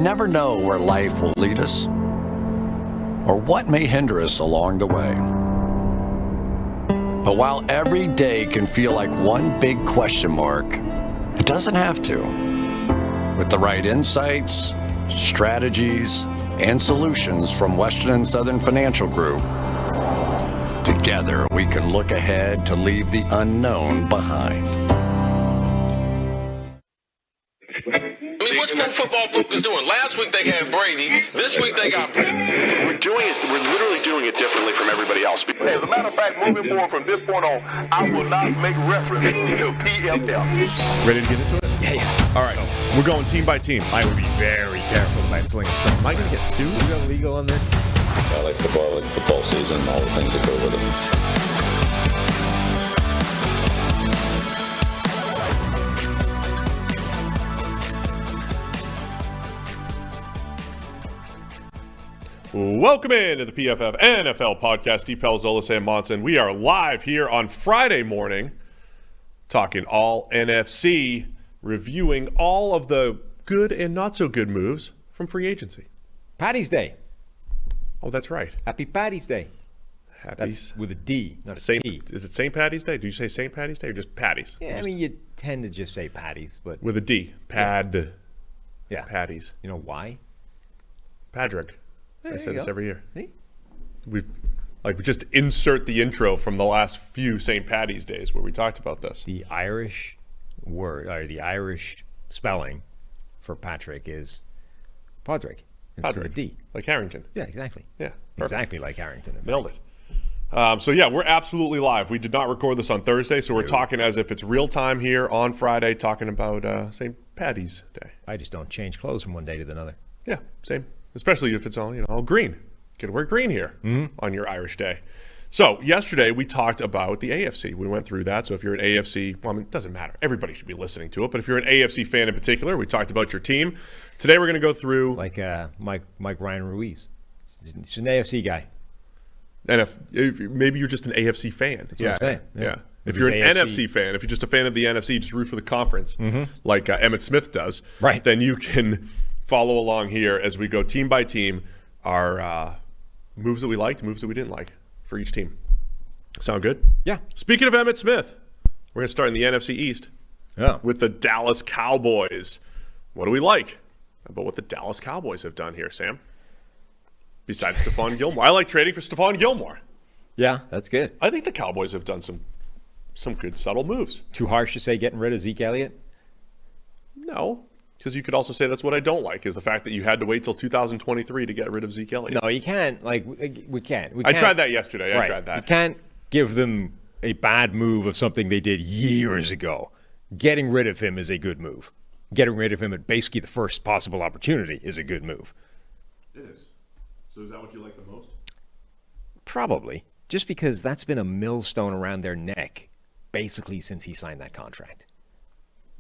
never know where life will lead us or what may hinder us along the way. But while every day can feel like one big question mark, it doesn't have to. With the right insights, strategies, and solutions from Western and Southern Financial Group, together we can look ahead to leave the unknown behind. I mean, what's Pro Football Focus doing? Last week they had Brady. This week they got Brady. We're literally doing it differently from everybody else. As a matter of fact, moving forward from this point on, I will not make reference to PFF. Ready to get into it? Yeah. All right. We're going team by team. I would be very careful about slinging stuff. Am I going to get sued? You got legal on this? I like football season, all the things that go with it. Welcome into the PFF NFL podcast. Steve Palazzolo, Sam Monson. We are live here on Friday morning, talking all NFC, reviewing all of the good and not so good moves from free agency. Patty's Day. Oh, that's right. Happy Patty's Day. Happy. That's with a D, not a T. Is it St. Patty's Day? Do you say St. Patty's Day or just Patties? Yeah, I mean, you tend to just say Patties, but... With a D. Pad. Yeah. Patties. You know why? Patrick. I say this every year. See? We just insert the intro from the last few St. Patty's days where we talked about this. The Irish word, or the Irish spelling for Patrick is Padraig. It's with a D. Like Harrington. Yeah, exactly. Yeah. Perfect. Exactly like Harrington. Nailed it. So yeah, we're absolutely live. We did not record this on Thursday, so we're talking as if it's real time here on Friday, talking about St. Patty's Day. I just don't change clothes from one day to another. Yeah, same. Especially if it's all green. You can wear green here on your Irish Day. So yesterday we talked about the AFC. We went through that. So if you're an AFC, well, I mean, it doesn't matter. Everybody should be listening to it. But if you're an AFC fan in particular, we talked about your team. Today we're going to go through like Mike Ryan Ruiz. He's an AFC guy. And if maybe you're just an AFC fan. That's what I'm saying. Yeah. If you're an NFC fan, if you're just a fan of the NFC, just root for the conference, like Emmett Smith does. Right. Then you can follow along here as we go team by team, our moves that we liked, moves that we didn't like for each team. Sound good? Yeah. Speaking of Emmett Smith, we're going to start in the NFC East with the Dallas Cowboys. What do we like about what the Dallas Cowboys have done here, Sam? Besides Stephon Gilmore. I like trading for Stephon Gilmore. Yeah, that's good. I think the Cowboys have done some good subtle moves. Too harsh to say getting rid of Zeke Elliott? No. Because you could also say that's what I don't like, is the fact that you had to wait till 2023 to get rid of Zeke Elliott. No, you can't. We can't. I tried that yesterday. Right. I tried that. You can't give them a bad move of something they did years ago. Getting rid of him is a good move. Getting rid of him at basically the first possible opportunity is a good move. It is. So is that what you like the most? Probably. Just because that's been a millstone around their neck basically since he signed that contract.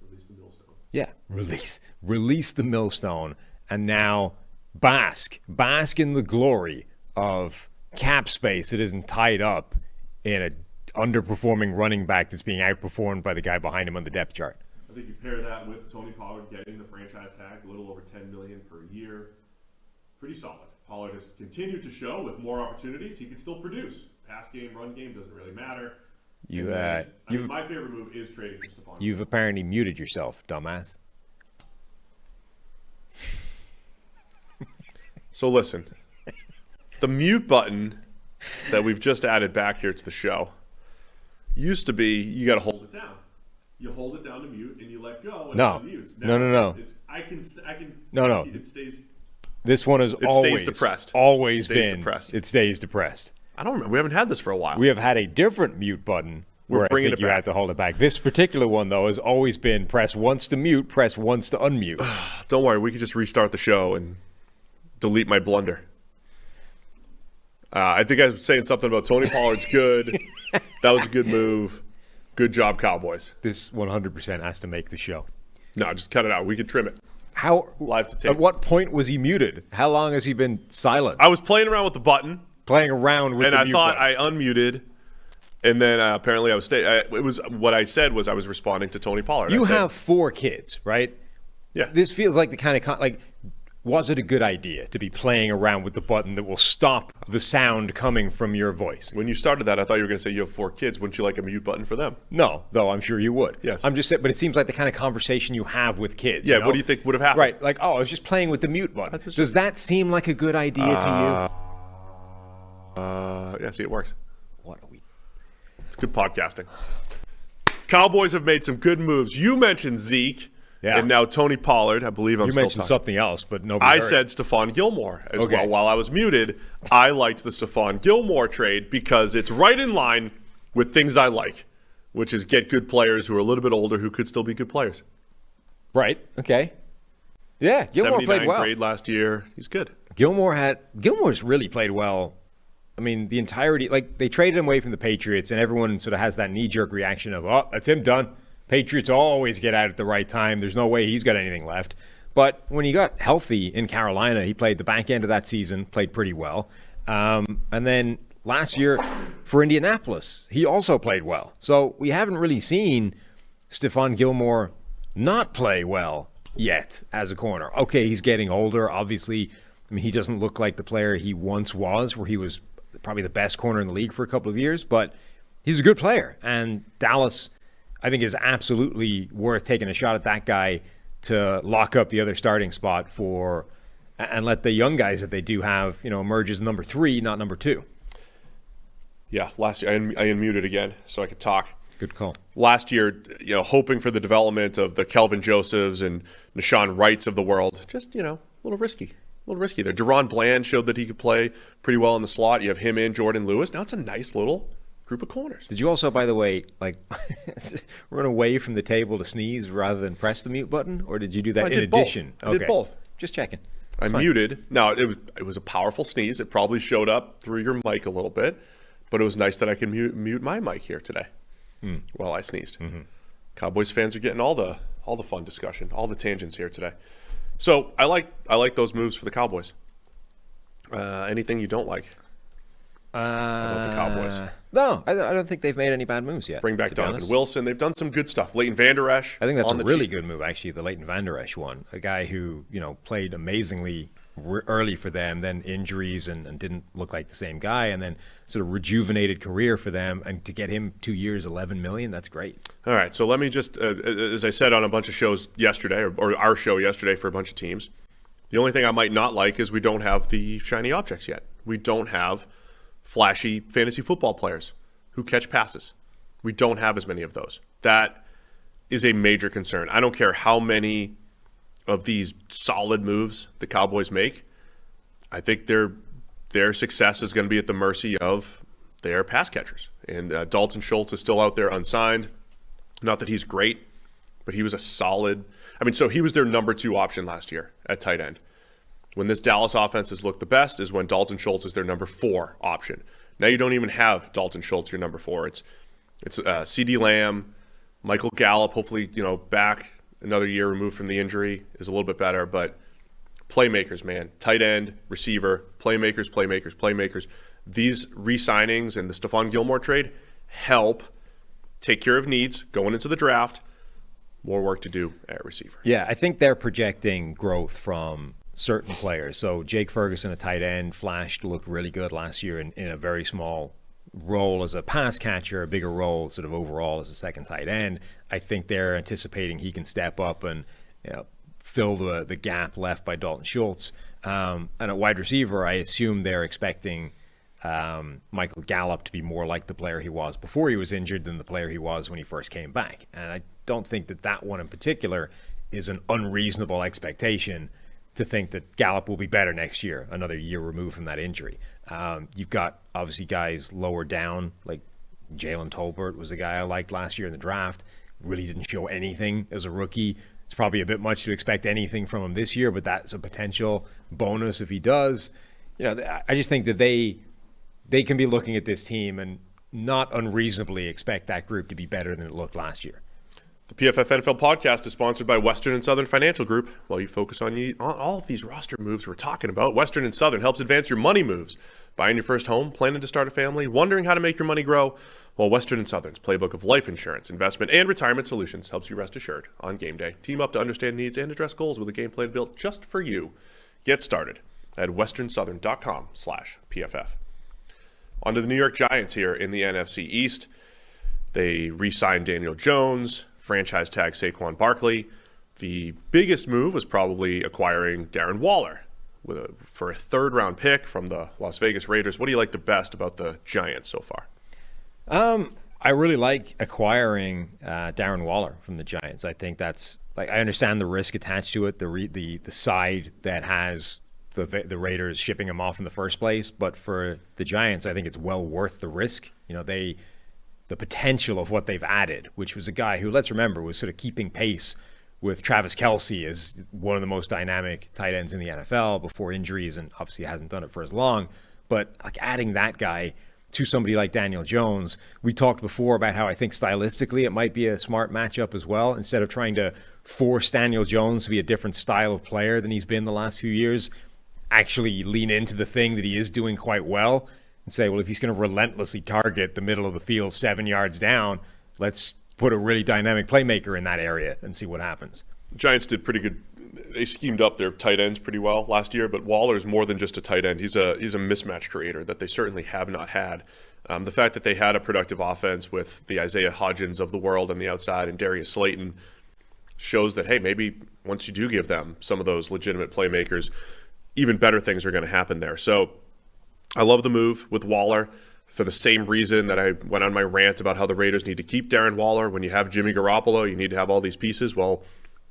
Release the millstone. Yeah, release the millstone, and now bask in the glory of cap space that isn't tied up in an underperforming running back that's being outperformed by the guy behind him on the depth chart. I think you pair that with Tony Pollard getting the franchise tag, a little over $10 million per year. Pretty solid. Pollard has continued to show with more opportunities, he can still produce. Pass game, run game, doesn't really matter. My favorite move is trading for Stephon. You've apparently muted yourself, dumbass. So listen, the mute button that we've just added back here to the show used to be you got to hold it down. You hold it down to mute and you let go. And No. it unmutes. No. I can. No. It stays. This one is stays depressed. Always Stays been depressed. It stays depressed. I don't remember. We haven't had this for a while. We have had a different mute button where I bringing think it you back. had to hold it back. This particular one, though, has always been press once to mute, press once to unmute. Don't worry. We can just restart the show and delete my blunder. I think I was saying something about Tony Pollard's good. That was a good move. Good job, Cowboys. This 100% has to make the show. No, just cut it out. We can trim it. How Live to tape. At what point was he muted? How long has he been silent? I was playing around with the button. Playing around with and the I mute thought button. I unmuted, and then apparently I was it was what I said was I was responding to Tony Pollard. You I said, have 4 kids, right? Yeah. This feels like the kind of was it a good idea to be playing around with the button that will stop the sound coming from your voice? When you started that, I thought you were going to say you have 4 kids. Wouldn't you like a mute button for them? No, though I'm sure you would. Yes. I'm just saying, but it seems like the kind of conversation you have with kids. Yeah, you know? what do you think would have happened? Right, like, oh, I was just playing with the mute button. Does that seem like a good idea to Yeah, see, it works. you? What are we? It's good podcasting. Cowboys have made some good moves. You mentioned Zeke. Yeah. And now Tony Pollard. I believe I'm You still mentioned talking. something else, but nobody I heard said it. Stephon Gilmore as Okay. well. While I was muted, I liked the Stephon Gilmore trade because it's right in line with things I like, which is get good players who are a little bit older who could still be good players. Right, okay. Yeah, Gilmore 79 played well. grade last year. He's good. Gilmore's really played well. I mean, the entirety, like, they traded him away from the Patriots, and everyone sort of has that knee-jerk reaction of, oh, that's him done. Patriots always get out at the right time. There's no way he's got anything left. But when he got healthy in Carolina, he played the back end of that season, played pretty well. And then last year for Indianapolis, he also played well. So we haven't really seen Stephon Gilmore not play well yet as a corner. Okay, he's getting older. Obviously, I mean, he doesn't look like the player he once was, where he was probably the best corner in the league for a couple of years. But he's a good player. And Dallas, I think, is absolutely worth taking a shot at that guy to lock up the other starting spot for and let the young guys that they do have, emerge as number 3, not number 2. Yeah, last year I unmuted again so I could talk. Good call. Last year, hoping for the development of the Kelvin Josephs and Nashawn Wrights of the world, just, a little risky. A little risky there. Deron Bland showed that he could play pretty well in the slot. You have him and Jordan Lewis. Now it's a nice little group of corners. Did you also, by the way, run away from the table to sneeze rather than press the mute button? Or did you do that in addition? I did both. Just checking. I muted. Now, it was a powerful sneeze. It probably showed up through your mic a little bit, but it was nice that I could mute my mic here today while I sneezed. Mm-hmm. Cowboys fans are getting all the fun discussion, all the tangents here today. So I like those moves for the Cowboys. Anything you don't like about the Cowboys? No, I don't think they've made any bad moves yet. Bring back Donovan Wilson. They've done some good stuff. Leighton Vander Esch. I think that's a really good move, actually, the Leighton Vander Esch one. A guy who, played amazingly early for them, then injuries and didn't look like the same guy, and then sort of rejuvenated career for them. And to get him 2 years, $11 million, that's great. All right, so let me just, as I said on a bunch of shows yesterday, or our show yesterday for a bunch of teams, the only thing I might not like is we don't have the shiny objects yet. We don't have flashy fantasy football players who catch passes. We don't have as many of those. That is a major concern. I don't care how many of these solid moves the Cowboys make. I think their success is going to be at the mercy of their pass catchers. And Dalton Schultz is still out there unsigned. Not that he's great, but he was a solid. So he was their number 2 option last year at tight end. When this Dallas offense has looked the best is when Dalton Schultz is their number 4 option. Now you don't even have Dalton Schultz your number 4. It's CeeDee Lamb, Michael Gallup, hopefully back another year removed from the injury, is a little bit better. But playmakers, man, tight end, receiver, playmakers. These re-signings and the Stephon Gilmore trade help take care of needs going into the draft. More work to do at receiver. Yeah, I think they're projecting growth from certain players. So Jake Ferguson, a tight end, looked really good last year in a very small role as a pass catcher, a bigger role sort of overall as a second tight end. I think they're anticipating he can step up and fill the gap left by Dalton Schultz. And at wide receiver, I assume they're expecting Michael Gallup to be more like the player he was before he was injured than the player he was when he first came back. And I don't think that one in particular is an unreasonable expectation to think that Gallup will be better next year, another year removed from that injury. You've got, obviously, guys lower down, like Jalen Tolbert was a guy I liked last year in the draft. Really didn't show anything as a rookie. It's probably a bit much to expect anything from him this year, but that's a potential bonus if he does. I just think that they can be looking at this team and not unreasonably expect that group to be better than it looked last year. The PFF NFL podcast is sponsored by Western and Southern Financial Group. While you focus on all of these roster moves we're talking about, Western and Southern helps advance your money moves. Buying your first home, planning to start a family, wondering how to make your money grow? Well, Western and Southern's playbook of life insurance, investment, and retirement solutions helps you rest assured on game day. Team up to understand needs and address goals with a game plan built just for you. Get started at westernsouthern.com/PFF. On to the New York Giants here in the NFC East. They re-signed Daniel Jones, franchise tag Saquon Barkley. The biggest move was probably acquiring Darren Waller for a third-round pick from the Las Vegas Raiders. What do you like the best about the Giants so far? I really like acquiring Darren Waller from the Giants. I think that's I understand the risk attached to it, the side that has the Raiders shipping him off in the first place. But for the Giants, I think it's well worth the risk. The potential of what they've added, which was a guy who, let's remember, was sort of keeping pace with Travis Kelce as one of the most dynamic tight ends in the NFL before injuries, and obviously hasn't done it for as long. But like adding that guy to somebody like Daniel Jones, we talked before about how I think stylistically it might be a smart matchup as well. Instead of trying to force Daniel Jones to be a different style of player than he's been the last few years, actually lean into the thing that he is doing quite well and say, well, if he's going to relentlessly target the middle of the field 7 yards down, let's put a really dynamic playmaker in that area and see what happens. Giants did pretty good. They schemed up their tight ends pretty well last year, but Waller is more than just a tight end. He's a mismatch creator that they certainly have not had. The fact that they had a productive offense with the Isaiah Hodgins of the world on the outside and Darius Slayton shows that, hey, maybe once you do give them some of those legitimate playmakers, even better things are going to happen there. So I love the move with Waller for the same reason that I went on my rant about how the Raiders need to keep Darren Waller. When you have Jimmy Garoppolo, you need to have all these pieces. Well,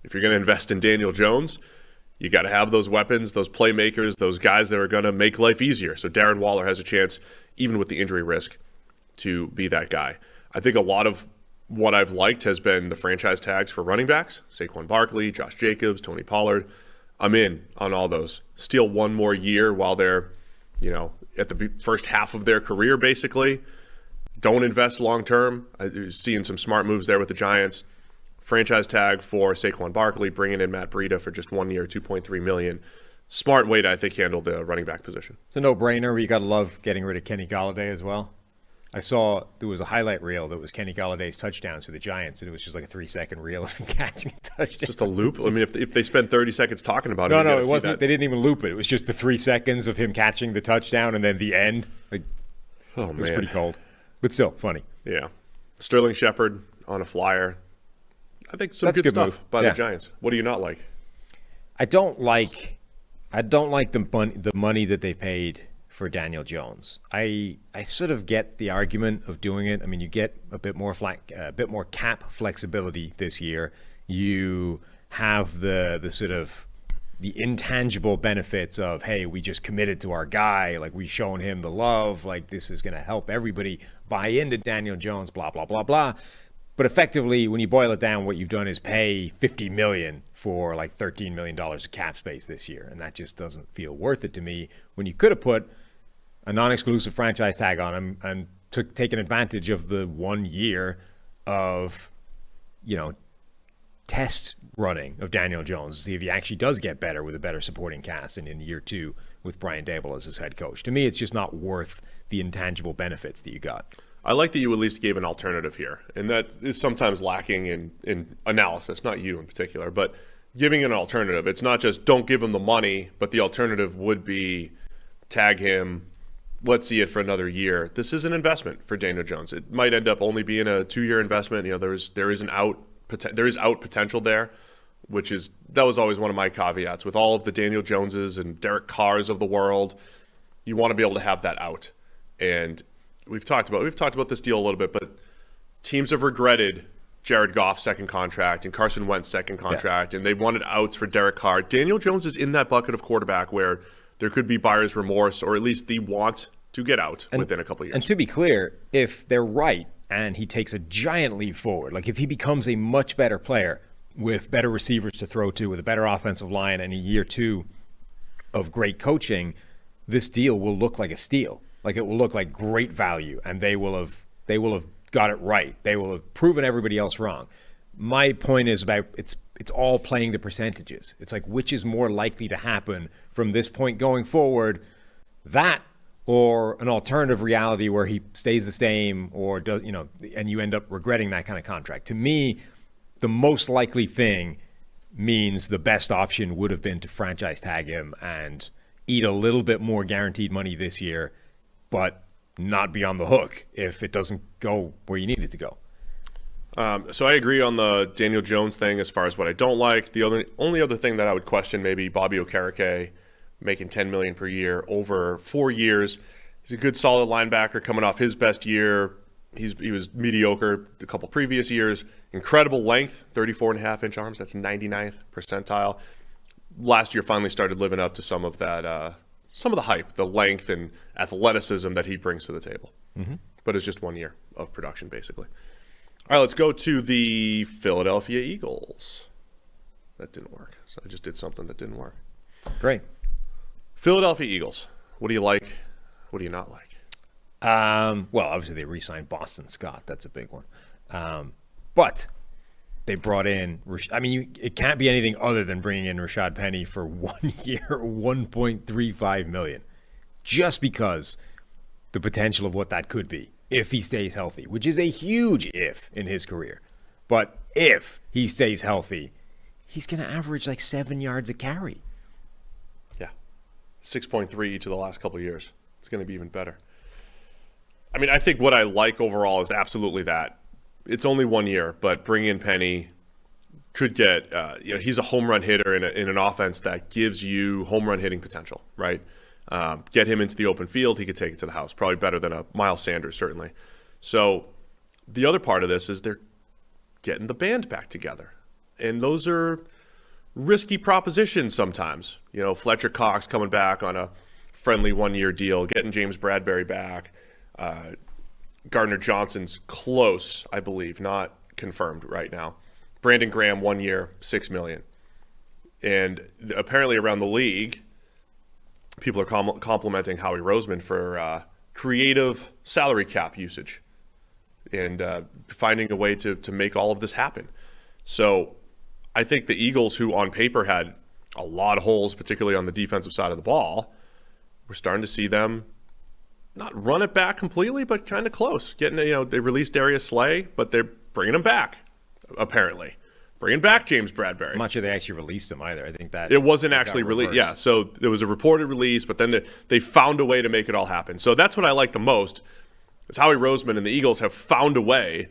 if you're going to invest in Daniel Jones, you got to have those weapons, those playmakers, those guys that are going to make life easier. So Darren Waller has a chance, even with the injury risk, to be that guy. I think a lot of what I've liked has been the franchise tags for running backs, Saquon Barkley, Josh Jacobs, Tony Pollard. I'm in on all those. Steal one more year while they're, at the first half of their career, basically. Don't invest long term. I'm seeing some smart moves there with the Giants. Franchise tag for Saquon Barkley, bringing in Matt Breida for just 1 year, $2.3 million. Smart way to, I think, handle the running back position. It's a no-brainer. You got to love getting rid of Kenny Golladay as well. I saw there was a highlight reel that was Kenny Galladay's touchdowns for the Giants, and it was just like a 3-second reel of him catching a touchdown. Just a loop? I mean, if they spend 30 seconds talking about it, no, it wasn't. They didn't even loop it. It was just the 3 seconds of him catching the touchdown, and then the end. It was pretty cold, but still funny. Yeah, Sterling Shepard on a flyer. I think some good stuff by the Giants. What do you not like? I don't like the money that they paid for Daniel Jones. I sort of get the argument of doing it. I mean, you get a bit more cap flexibility this year. You have the sort of the intangible benefits of, hey, we just committed to our guy, like we've shown him the love, like this is going to help everybody buy into Daniel Jones, blah blah blah blah. But effectively, when you boil it down, what you've done is pay $50 million for like $13 million of cap space this year, and that just doesn't feel worth it to me. When you could have put a non-exclusive franchise tag on him and taken advantage of the 1 year of, test running of Daniel Jones to see if he actually does get better with a better supporting cast, and in year 2 with Brian Daboll as his head coach. To me, it's just not worth the intangible benefits that you got. I like that you at least gave an alternative here, and that is sometimes lacking in analysis, not you in particular, but giving an alternative. It's not just don't give him the money, but the alternative would be tag him, let's see it for another year. This is an investment for Daniel Jones. It might end up only being a 2-year investment. There is out potential there, that was always one of my caveats with all of the Daniel Joneses and Derek Carrs of the world. You want to be able to have that out, and We've talked about this deal a little bit, but teams have regretted Jared Goff's second contract and Carson Wentz's second contract, and they wanted outs for Derek Carr. Daniel Jones is in that bucket of quarterback where there could be buyer's remorse, or at least the want to get out within a couple of years. And to be clear, if they're right and he takes a giant leap forward, like if he becomes a much better player with better receivers to throw to, with a better offensive line, and a year 2 of great coaching, this deal will look like a steal. Like it will look like great value, and they will have got it right. They will have proven everybody else wrong. My point is about it's all playing the percentages. It's like which is more likely to happen from this point going forward, that or an alternative reality where he stays the same or does, and you end up regretting that kind of contract. To me, the most likely thing means the best option would have been to franchise tag him and eat a little bit more guaranteed money this year, but not be on the hook if it doesn't go where you need it to go. So I agree on the Daniel Jones thing as far as what I don't like. The only other thing that I would question, maybe Bobby Okereke making $10 million per year over 4 years. He's a good, solid linebacker coming off his best year. He was mediocre a couple previous years. Incredible length, 34.5-inch arms. That's 99th percentile. Last year finally started living up to some of that, some of the hype, the length and athleticism that he brings to the table. Mm-hmm. But it's just 1 year of production, basically. All right, let's go to the Philadelphia Eagles. That didn't work. So I just did something that didn't work. Great. Philadelphia Eagles. What do you like? What do you not like? Well, obviously they re-signed Boston Scott. That's a big one. But they brought in, it can't be anything other than bringing in Rashad Penny for 1 year, $1.35 million, just because the potential of what that could be if he stays healthy, which is a huge if in his career. But if he stays healthy, he's going to average like 7 yards a carry. Yeah, 6.3 each of the last couple of years. It's going to be even better. I mean, I think what I like overall is absolutely that. It's only 1 year, but bringing in Penny could get, he's a home run hitter in an offense that gives you home run hitting potential, right? Get him into the open field, he could take it to the house. Probably better than a Miles Sanders, certainly. So the other part of this is they're getting the band back together. And those are risky propositions sometimes. Fletcher Cox coming back on a friendly 1 year deal, getting James Bradbury back. Gardner Johnson's close, I believe, not confirmed right now. Brandon Graham, 1 year, $6 million. And apparently around the league, people are complimenting Howie Roseman for creative salary cap usage and finding a way to make all of this happen. So I think the Eagles, who on paper had a lot of holes, particularly on the defensive side of the ball, we're starting to see them not run it back completely, but kind of close. They released Darius Slay, but they're bringing him back, apparently. Bringing back James Bradbury. I'm not sure they actually released him either. I think that it wasn't actually released. Yeah, so there was a reported release, but then they found a way to make it all happen. So that's what I like the most. Is Howie Roseman and the Eagles have found a way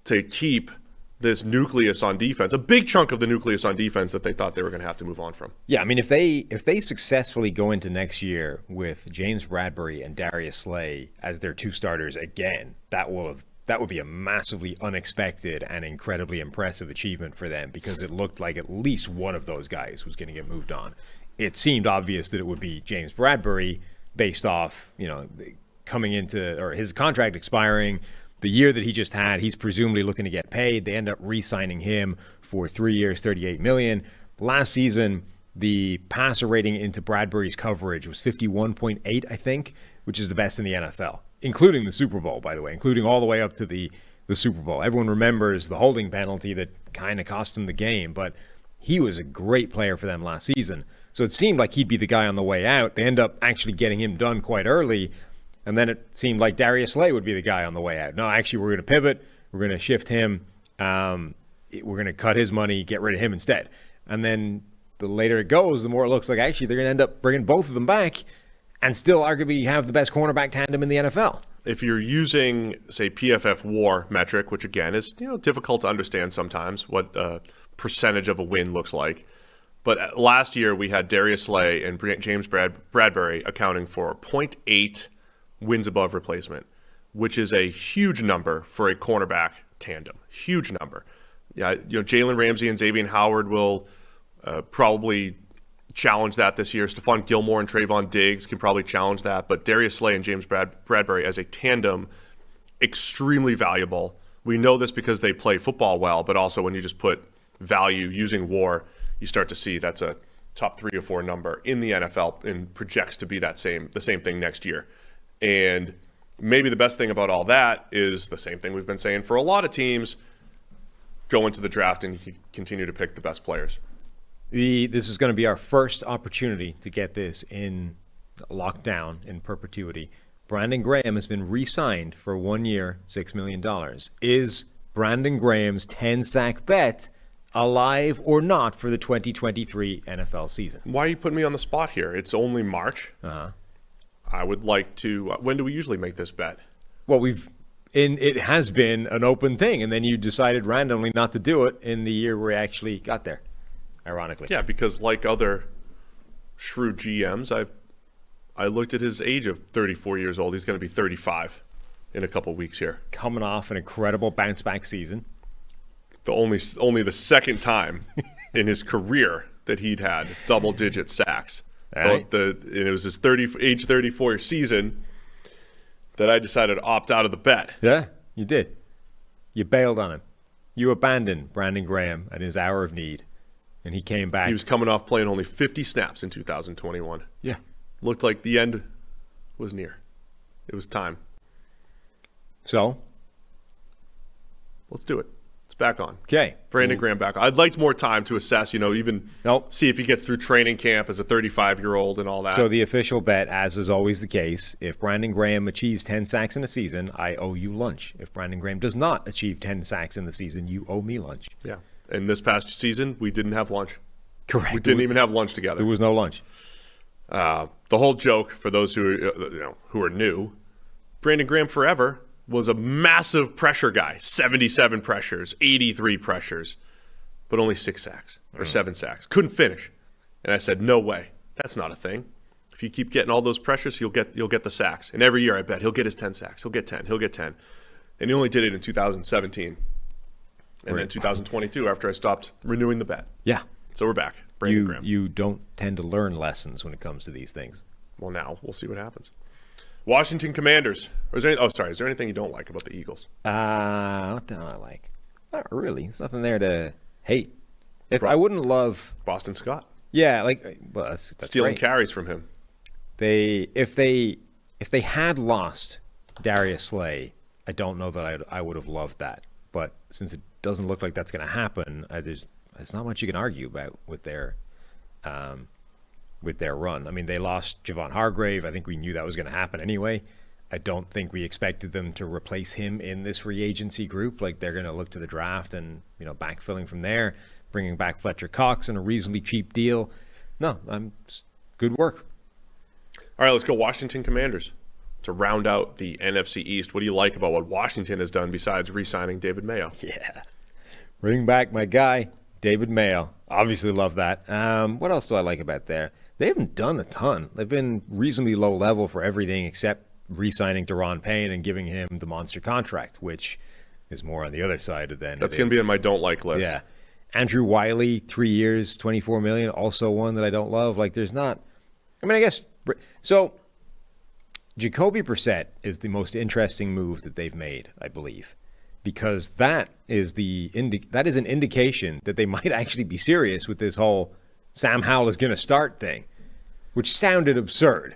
to keep this nucleus on defense, a big chunk of the nucleus on defense that they thought they were going to have to move on from. Yeah, I mean, if they successfully go into next year with James Bradbury and Darius Slay as their two starters again, that would be a massively unexpected and incredibly impressive achievement for them, because it looked like at least one of those guys was going to get moved on. It seemed obvious that it would be James Bradbury based off, coming into, or his contract expiring. The year that he just had, he's presumably looking to get paid. They end up re-signing him for 3 years, $38 million. Last season, the passer rating into Bradbury's coverage was 51.8, I think, which is the best in the NFL, including the Super Bowl, by the way, including all the way up to the Super Bowl. Everyone remembers the holding penalty that kind of cost him the game, but he was a great player for them last season. So it seemed like he'd be the guy on the way out. They end up actually getting him done quite early. And then it seemed like Darius Slay would be the guy on the way out. No, actually, we're going to pivot. We're going to shift him. We're going to cut his money, get rid of him instead. And then the later it goes, the more it looks like actually they're going to end up bringing both of them back and still arguably have the best cornerback tandem in the NFL. If you're using, say, PFF WAR metric, which again is difficult to understand sometimes what percentage of a win looks like. But last year we had Darius Slay and James Bradbury accounting for 0.8 wins above replacement, which is a huge number for a cornerback tandem. Huge number. Yeah, Jalen Ramsey and Xavier Howard will probably challenge that this year. Stephon Gilmore and Trayvon Diggs can probably challenge that, but Darius Slay and James Bradbury as a tandem, extremely valuable. We know this because they play football well, but also when you just put value using WAR, you start to see that's a top 3 or 4 number in the NFL and projects to be the same thing next year. And maybe the best thing about all that is the same thing we've been saying for a lot of teams: go into the draft and you continue to pick the best players. This is going to be our first opportunity to get this in lockdown in perpetuity. Brandon Graham has been re-signed for 1 year, $6 million. Is Brandon Graham's 10-sack bet alive or not for the 2023 NFL season. Why are you putting me on the spot here? It's only March. I would like to. When do we usually make this bet? Well, it has been an open thing, and then you decided randomly not to do it in the year we actually got there, ironically. Yeah, because like other shrewd GMs, I looked at his age of 34 years old. He's going to be 35 in a couple weeks here. Coming off an incredible bounce-back season. Only the second time in his career that he'd had double-digit sacks. Right. It was his age 34 season that I decided to opt out of the bet. Yeah, you did. You bailed on him. You abandoned Brandon Graham at his hour of need, and he came back. He was coming off playing only 50 snaps in 2021. Yeah. Looked like the end was near. It was time. So? Let's do it. It's back on. Okay. Brandon Graham back on. I'd like more time to assess, even see if he gets through training camp as a 35-year-old and all that. So the official bet, as is always the case, if Brandon Graham achieves 10 sacks in a season, I owe you lunch. If Brandon Graham does not achieve 10 sacks in the season, you owe me lunch. Yeah. And this past season, we didn't have lunch. Correct. We didn't even have lunch together. There was no lunch. The whole joke, for those who are new, Brandon Graham forever was a massive pressure guy. 77 pressures, 83 pressures, but only 6 sacks or 7 sacks. Couldn't finish. And I said, no way. That's not a thing. If you keep getting all those pressures, you'll get the sacks. And every year, I bet he'll get his 10 sacks. He'll get 10. He'll get 10. And he only did it in 2017. And then 2022 after I stopped renewing the bet. Yeah. So we're back. Brandon Graham. You don't tend to learn lessons when it comes to these things. Well, now we'll see what happens. Washington Commanders. Is there anything you don't like about the Eagles? What don't I like? Not really. There's nothing there to hate. I wouldn't love Boston Scott. Yeah, that's stealing great. carries from him. If they had lost Darius Slay, I don't know that I would have loved that. But since it doesn't look like that's going to happen, there's not much you can argue about with their run. I mean, they lost Javon Hargrave. I think we knew that was going to happen anyway. I don't think we expected them to replace him in this free agency group. Like, they're going to look to the draft and, backfilling from there, bringing back Fletcher Cox on a reasonably cheap deal. No, good work. All right, let's go Washington Commanders to round out the NFC East. What do you like about what Washington has done besides re-signing David Mayo? Yeah. Bring back my guy, David Mayo. Obviously love that. What else do I like about there? They haven't done a ton. They've been reasonably low level for everything except re-signing Deron Payne and giving him the monster contract, which is more on the other side of that. That's going to be on my don't like list. Yeah. Andrew Wiley, 3 years, $24 million, also one that I don't love. Like, there's not – I mean, I guess – so Jacoby Brissett is the most interesting move that they've made, I believe, because that is an indication that they might actually be serious with this whole Sam Howell is going to start thing, which sounded absurd.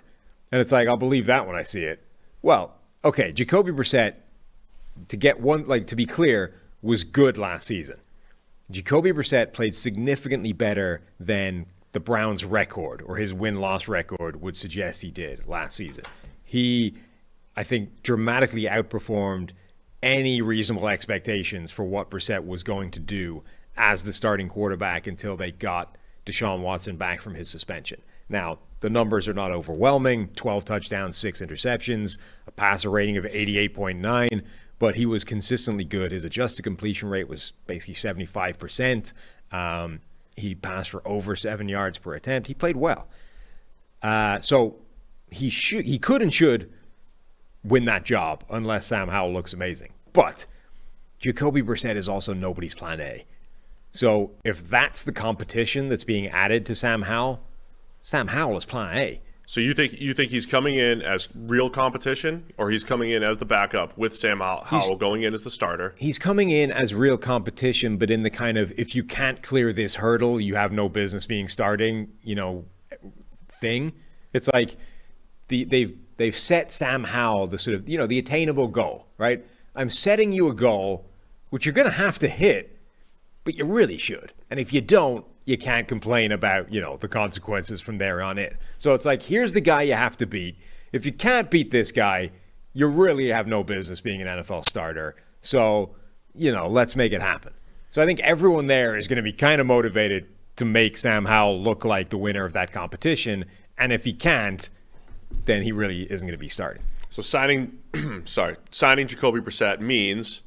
And it's like, I'll believe that when I see it. Well, okay, Jacoby Brissett, to be clear, was good last season. Jacoby Brissett played significantly better than the Browns' record or his win-loss record would suggest he did last season. He, I think, dramatically outperformed any reasonable expectations for what Brissett was going to do as the starting quarterback until they got Deshaun Watson back from his suspension. Now, the numbers are not overwhelming, 12 touchdowns, 6 interceptions, a passer rating of 88.9, but he was consistently good. His adjusted completion rate was basically 75%. He passed for over 7 yards per attempt. He played well. So he could and should win that job unless Sam Howell looks amazing. But Jacoby Brissett is also nobody's plan A. So if that's the competition that's being added to Sam Howell is plan A. So you think he's coming in as real competition, or he's coming in as the backup with Sam Howell going in as the starter? He's coming in as real competition, but in the kind of, if you can't clear this hurdle, you have no business being starting, thing. It's like they've set Sam Howell the sort of, the attainable goal, right? I'm setting you a goal, which you're going to have to hit, but you really should. And if you don't, you can't complain about, the consequences from there on in. So it's like, here's the guy you have to beat. If you can't beat this guy, you really have no business being an NFL starter. So, let's make it happen. So I think everyone there is going to be kind of motivated to make Sam Howell look like the winner of that competition. And if he can't, then he really isn't going to be starting. So signing Jacoby Brissett means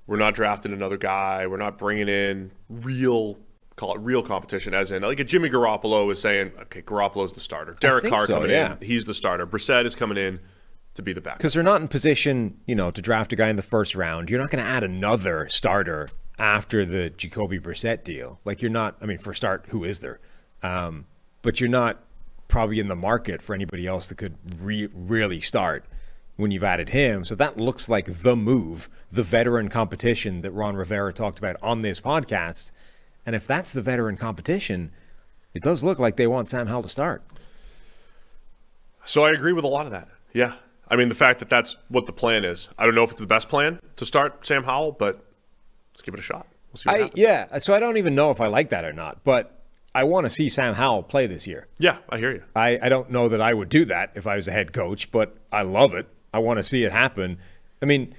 we're not drafting another guy. We're not bringing in real competition, as in like a Jimmy Garoppolo is saying, okay, Garoppolo's the starter. Derek Carr coming in, he's the starter. Brissett is coming in to be the backup. Because they're not in position, to draft a guy in the first round. You're not going to add another starter after the Jacoby Brissett deal. Like you're not, for a start, who is there? But you're not probably in the market for anybody else that could really start when you've added him. So that looks like the move, the veteran competition that Ron Rivera talked about on this podcast. And if that's the veteran competition, it does look like they want Sam Howell to start. So I agree with a lot of that. Yeah. The fact that that's what the plan is. I don't know if it's the best plan to start Sam Howell, but let's give it a shot. We'll see what happens. Yeah. So I don't even know if I like that or not, but I want to see Sam Howell play this year. Yeah, I hear you. I don't know that I would do that if I was a head coach, but I love it. I want to see it happen. I'm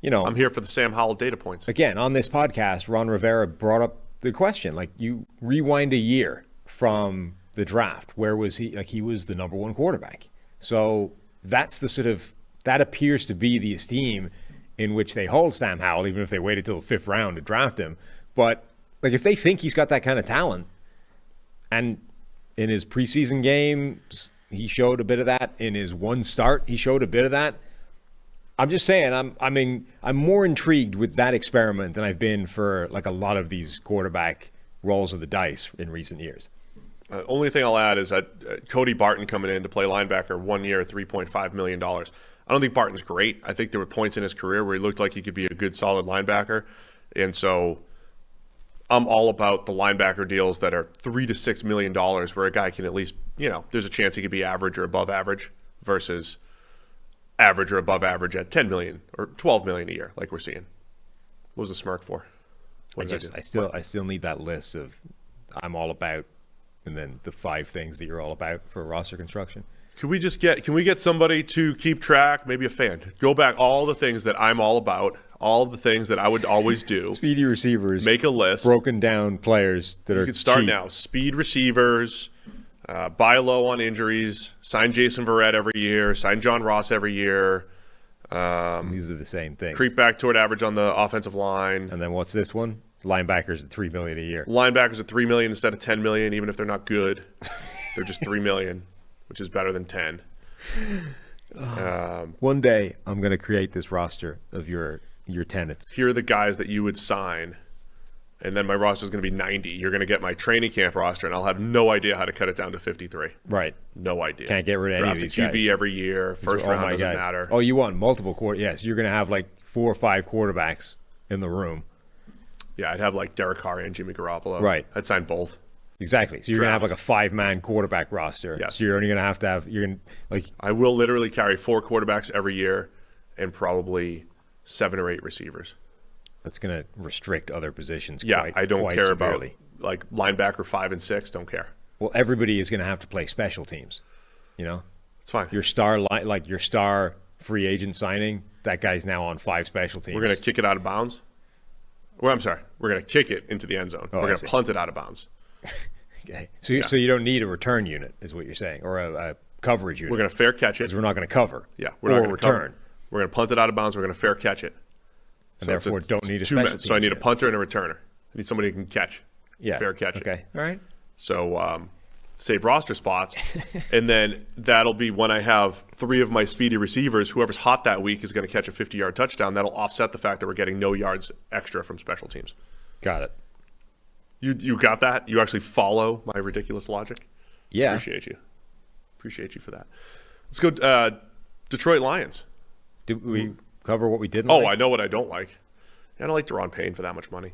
here for the Sam Howell data points. Again, on this podcast, Ron Rivera brought up the question, like you rewind a year from the draft, where was he? Like he was the number one quarterback. So that's that appears to be the esteem in which they hold Sam Howell, even if they waited till the fifth round to draft him. But like if they think he's got that kind of talent, and in his preseason game, he showed a bit of that. In his one start, he showed a bit of that. I'm just saying, I'm more intrigued with that experiment than I've been for like a lot of these quarterback rolls of the dice in recent years. Only thing I'll add is that Cody Barton coming in to play linebacker 1 year, $3.5 million. I don't think Barton's great. I think there were points in his career where he looked like he could be a good, solid linebacker. And so I'm all about the linebacker deals that are $3 to $6 million where a guy can at least, there's a chance he could be average or above average versus average or above average at $10 million or $12 million a year like we're seeing. What was the smirk for? I still need that list of I'm all about and then the 5 things that you're all about for roster construction. Can we get somebody to keep track, maybe a fan, go back all the things that I'm all about, all of the things that I would always do. Speedy receivers. Make a list. Broken down players that are You can start cheap. now. Speed receivers, buy low on injuries, sign Jason Verrett every year, sign John Ross every year. These are the same things. Creep back toward average on the offensive line. And then what's this one? Linebackers at $3 million a year. Linebackers at $3 million instead of $10 million, even if they're not good. They're just $3 million, which is better than 10. One day I'm going to create this roster of your tenants. Here are the guys that you would sign, and then my roster is going to be 90. You're going to get my training camp roster, and I'll have no idea how to cut it down to 53. Right. No idea. Can't get rid of any of these Draft a QB guys. every year. First round doesn't guys. matter. Oh, you want multiple quarterbacks? Yes, you're going to have like 4 or 5 quarterbacks in the room. Yeah, I'd have like Derek Carr and Jimmy Garoppolo. Right. I'd sign both. Exactly. So you're going to have like a 5-man quarterback roster. Yes. So you're only going to have you're going to like I will literally carry 4 quarterbacks every year and probably 7 or 8 receivers. That's going to restrict other positions. Yeah, I don't care severely. about like linebacker 5 and 6. Don't care. Well, everybody is going to have to play special teams. It's fine. Your star free agent signing, that guy's now on 5 special teams. We're going to kick it out of bounds. Well, I'm sorry. We're going to kick it into the end zone. We're going to punt it out of bounds. Okay. So you don't need a return unit, is what you're saying, or a coverage unit. We're going to fair catch it. Because we're not going to cover. Yeah, we're not going to return. Cover. We're going to punt it out of bounds. We're going to fair catch it. And therefore, don't need a 2 special men. So I teams need a unit. punter and a returner. I need somebody who can catch. Yeah. Fair catch it. Okay. All right. So save roster spots. And then that'll be when I have 3 of my speedy receivers. Whoever's hot that week is going to catch a 50-yard touchdown. That'll offset the fact that we're getting no yards extra from special teams. Got it. You got that? You actually follow my ridiculous logic? Yeah. Appreciate you for that. Let's go Detroit Lions. Did we cover what we didn't Oh, like? I know what I don't like. I don't like Deron Payne for that much money.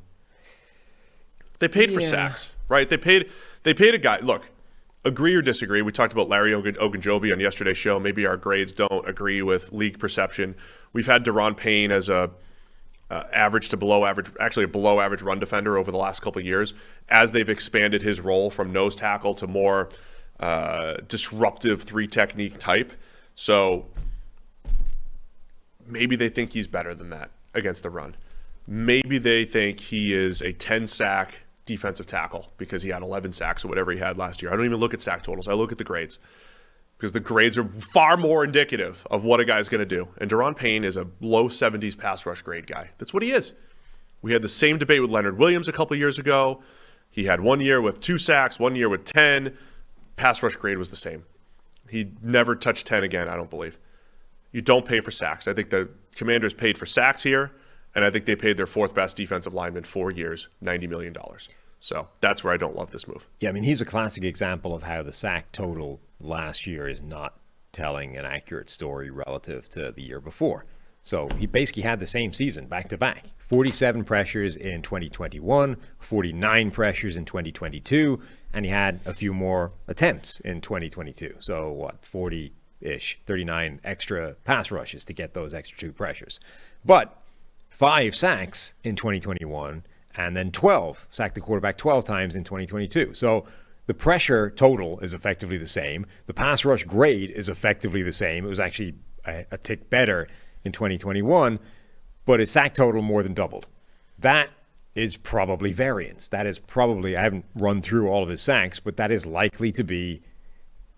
They paid for sacks, right? They paid a guy. Look, agree or disagree. We talked about Larry Ogunjobi on yesterday's show. Maybe our grades don't agree with league perception. We've had Deron Payne as a average to below average, actually a below average run defender over the last couple of years as they've expanded his role from nose tackle to more disruptive 3-technique type. So maybe they think he's better than that against the run. maybe they think he is a 10-sack defensive tackle because he had 11 sacks or whatever he had last year. I don't even look at sack totals. I look at the grades because the grades are far more indicative of what a guy's going to do. And Daron Payne is a low 70s pass rush grade guy. That's what he is. We had the same debate with Leonard Williams a couple of years ago. He had 1 year with 2 sacks, 1 year with 10. Pass rush grade was the same. He never touched 10 again, I don't believe. You don't pay for sacks. I think the Commanders paid for sacks here, and I think they paid their 4th best defensive lineman 4 years, $90 million. So that's where I don't love this move. Yeah, I mean, he's a classic example of how the sack total last year is not telling an accurate story relative to the year before. So he basically had the same season back-to-back. 47 pressures in 2021, 49 pressures in 2022, and he had a few more attempts in 2022. So what, 40-ish, 39 extra pass rushes to get those extra 2 pressures. But 5 sacks in 2021, and then 12, sacked the quarterback 12 times in 2022. So the pressure total is effectively the same. The pass rush grade is effectively the same. It was actually a tick better in 2021, but his sack total more than doubled. That is probably variance. That is probably, I haven't run through all of his sacks, but that is likely to be,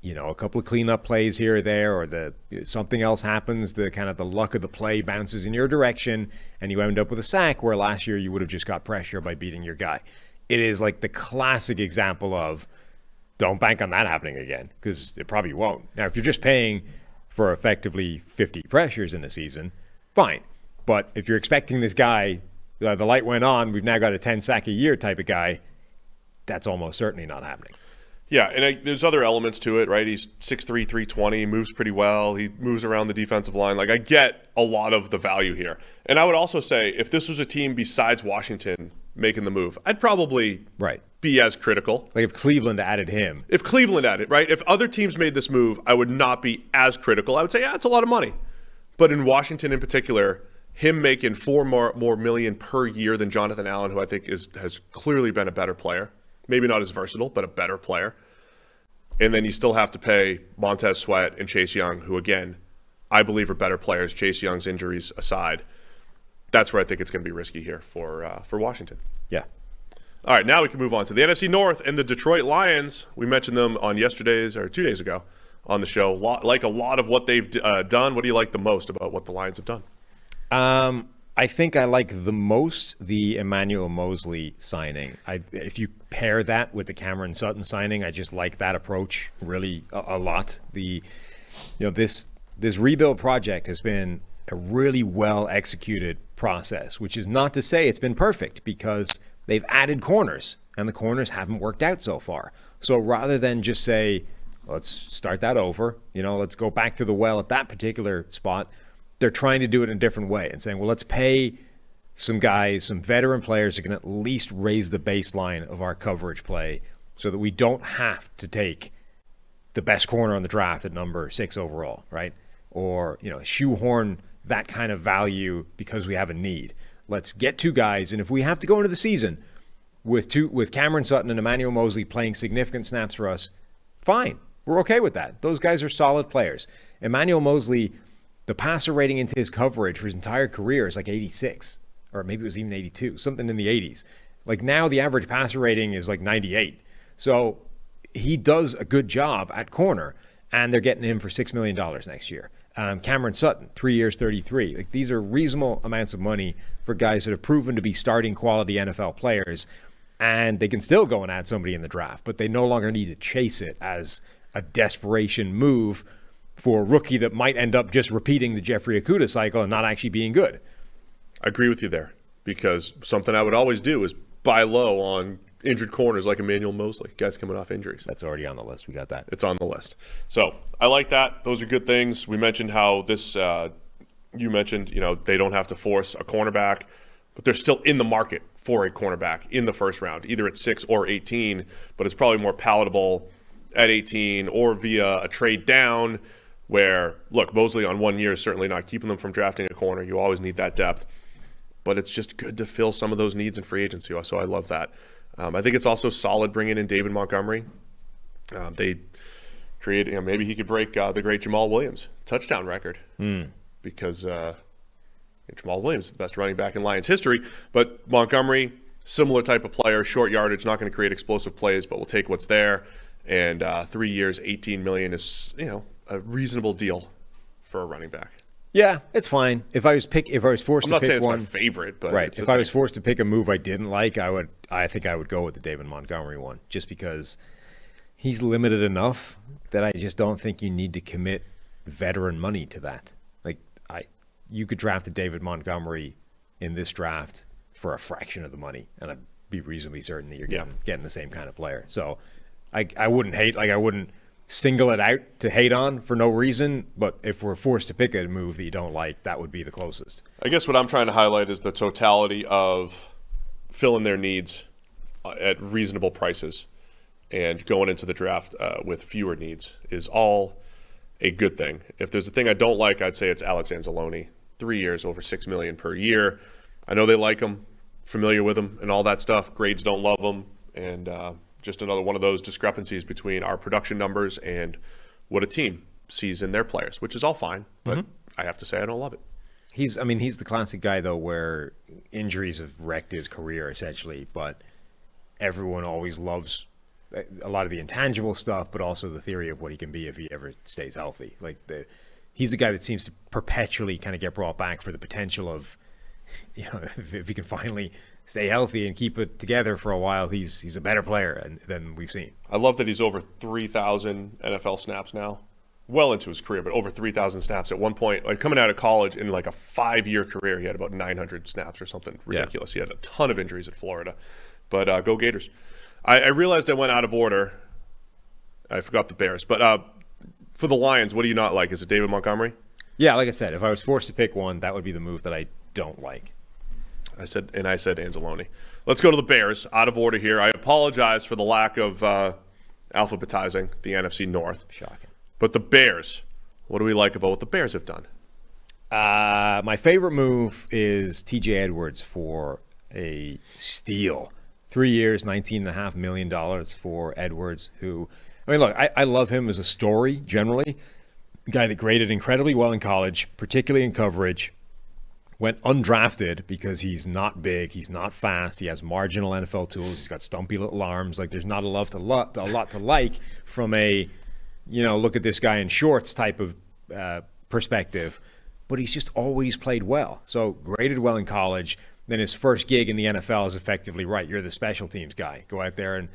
a couple of cleanup plays here or there, or something else happens, the kind of the luck of the play bounces in your direction, and you end up with a sack where last year you would have just got pressure by beating your guy. It is like the classic example of don't bank on that happening again, because it probably won't. Now, if you're just paying for effectively 50 pressures in a season, fine. But if you're expecting this guy, the light went on, we've now got a 10 sack a year type of guy, that's almost certainly not happening. Yeah, and there's other elements to it, right? He's 6'3", 320, moves pretty well. He moves around the defensive line. Like, I get a lot of the value here. And I would also say, if this was a team besides Washington making the move, I'd probably be as critical. Like if Cleveland added him. If Cleveland added, right? If other teams made this move, I would not be as critical. I would say, yeah, it's a lot of money. But in Washington in particular, him making $4 more million per year than Jonathan Allen, who I think has clearly been a better player. Maybe not as versatile, but a better player. And then you still have to pay Montez Sweat and Chase Young, who, again, I believe are better players, Chase Young's injuries aside. That's where I think it's going to be risky here for Washington. Yeah. All right, now we can move on to the NFC North and the Detroit Lions. We mentioned them on 2 days ago on the show. Like a lot of what they've done. What do you like the most about what the Lions have done? I think I like the most the Emmanuel Moseley signing. If you pair that with the Cameron Sutton signing, I just like that approach really a lot. This rebuild project has been a really well executed process, which is not to say it's been perfect, because they've added corners and the corners haven't worked out so far. So rather than just say, let's start that over, let's go back to the well at that particular spot, they're trying to do it in a different way and saying, well, let's pay some guys, some veteran players who can at least raise the baseline of our coverage play so that we don't have to take the best corner on the draft at number 6 overall, right? Or, shoehorn that kind of value because we have a need. Let's get 2 guys, and if we have to go into the season with Cameron Sutton and Emmanuel Moseley playing significant snaps for us, fine. We're okay with that. Those guys are solid players. Emmanuel Moseley, the passer rating into his coverage for his entire career is like 86, or maybe it was even 82, something in the 80s. Like now the average passer rating is like 98. So he does a good job at corner, and they're getting him for $6 million next year. Cameron Sutton, 3 years, 33. Like, these are reasonable amounts of money for guys that have proven to be starting quality NFL players, and they can still go and add somebody in the draft, but they no longer need to chase it as a desperation move for a rookie that might end up just repeating the Jeffrey Okudah cycle and not actually being good. I agree with you there, because something I would always do is buy low on injured corners like Emmanuel Moseley, guys coming off injuries. That's already on the list. We got that. It's on the list. So I like that. Those are good things. We mentioned how this, you mentioned, they don't have to force a cornerback, but they're still in the market for a cornerback in the first round, either at 6 or 18, but it's probably more palatable at 18 or via a trade down where, look, Moseley on 1 year is certainly not keeping them from drafting a corner. You always need that depth. But it's just good to fill some of those needs in free agency. So I love that. I think it's also solid bringing in David Montgomery. They created, maybe he could break the great Jamal Williams touchdown record because, Jamal Williams is the best running back in Lions history, but Montgomery, similar type of player, short yardage, not going to create explosive plays, but will take what's there. And 3 years, $18 million is, a reasonable deal for a running back. Yeah, it's fine. If I was forced to pick one, I'm not saying it's my favorite, but right. If I was forced to pick a move I didn't like, I think I would go with the David Montgomery one, just because he's limited enough that I just don't think you need to commit veteran money to that. Like you could draft a David Montgomery in this draft for a fraction of the money, and I'd be reasonably certain that you're getting the same kind of player. So I wouldn't hate, I wouldn't single it out to hate on for no reason, but if we're forced to pick a move that you don't like, that would be the closest. I guess what I'm trying to highlight is the totality of filling their needs at reasonable prices and going into the draft with fewer needs is all a good thing. If there's a thing I don't like, I'd say it's Alex Anzalone. 3 years, over $6 million per year. I know they like him, familiar with him, and all that stuff. Grades don't love him, and just another one of those discrepancies between our production numbers and what a team sees in their players, which is all fine, but I have to say I don't love it. He's the classic guy, though, where injuries have wrecked his career, essentially, but everyone always loves a lot of the intangible stuff, but also the theory of what he can be if he ever stays healthy. He's a guy that seems to perpetually kind of get brought back for the potential of, if he can finally stay healthy and keep it together for a while, he's a better player than we've seen. I love that he's over 3,000 NFL snaps now, well into his career, but over 3,000 snaps at one point. Like coming out of college in like a 5-year career, he had about 900 snaps or something ridiculous. Yeah. He had a ton of injuries at Florida, but go Gators. I realized I went out of order. I forgot the Bears, but for the Lions, what do you not like? Is it David Montgomery? Yeah, like I said, if I was forced to pick one, that would be the move that I don't like. I said Anzalone. Let's go to the Bears. Out of order here. I apologize for the lack of alphabetizing the NFC North. Shocking. But the Bears, what do we like about what the Bears have done? My favorite move is TJ Edwards for a steal. 3 years, $19.5 million for Edwards, who, look, I love him as a story generally. A guy that graded incredibly well in college, particularly in coverage. Went undrafted because he's not big, he's not fast, he has marginal NFL tools, he's got stumpy little arms. Like, there's not a lot to like from a, look at this guy in shorts type of perspective. But he's just always played well. So graded well in college. Then his first gig in the NFL is effectively, right, you're the special teams guy. Go out there and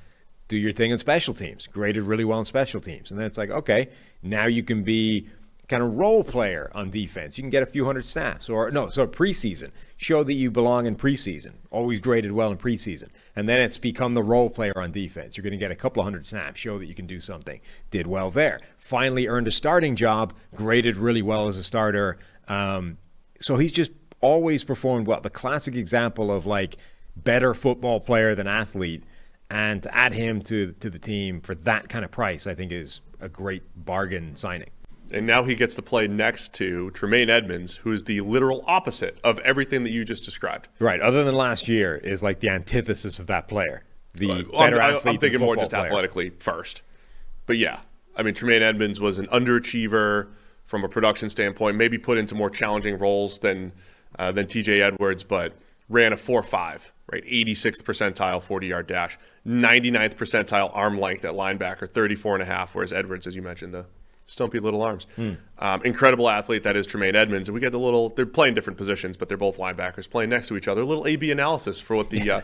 do your thing in special teams. Graded really well in special teams. And then it's like, okay, now you can be kind of role player on defense. You can get a few hundred snaps. So preseason. Show that you belong in preseason. Always graded well in preseason. And then it's become the role player on defense. You're going to get a couple of hundred snaps. Show that you can do something. Did well there. Finally earned a starting job. Graded really well as a starter. So he's just always performed well. The classic example of like better football player than athlete. And to add him to the team for that kind of price, I think is a great bargain signing. And now he gets to play next to Tremaine Edmonds, who is the literal opposite of everything that you just described. Right. Other than last year is like the antithesis of that player. The better athlete. I'm thinking more just player. Athletically first. But yeah, Tremaine Edmonds was an underachiever from a production standpoint, maybe put into more challenging roles than TJ Edwards, but ran a 4.5, right? 86th percentile 40-yard dash, 99th percentile arm length at linebacker, 34.5, whereas Edwards, as you mentioned, the stumpy little arms. Incredible athlete that is Tremaine Edmonds. And we get they're playing different positions, but they're both linebackers playing next to each other. A little A/B analysis for what the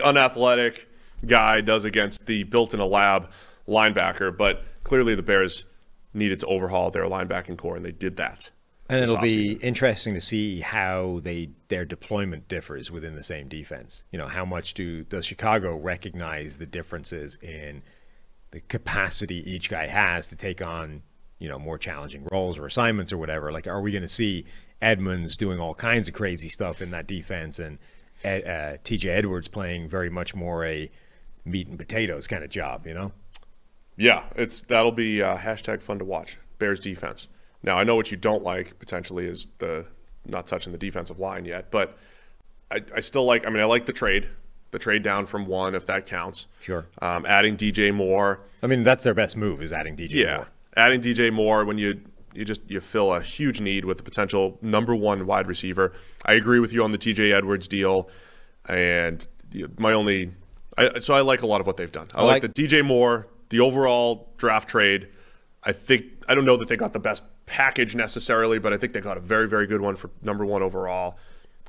unathletic guy does against the built-in-a-lab linebacker. But clearly the Bears needed to overhaul their linebacking core, and they did that. And it'll be interesting to see how their deployment differs within the same defense. How much does Chicago recognize the differences in the capacity each guy has to take on more challenging roles or assignments or whatever? Like, are we going to see Edmonds doing all kinds of crazy stuff in that defense and TJ Edwards playing very much more a meat and potatoes kind of job, Yeah, that'll be hashtag fun to watch. Bears defense. Now, I know what you don't like potentially is the not touching the defensive line yet, but I still like, I like the trade down from 1, if that counts. Sure. Adding DJ Moore. That's their best move is adding DJ Moore. Adding DJ Moore when you You fill a huge need with the potential number one wide receiver. I agree with you on the TJ Edwards deal, and so I like a lot of what they've done. I like the DJ Moore, the overall draft trade. I don't know that they got the best package necessarily, but I think they got a very, very good one for number one overall.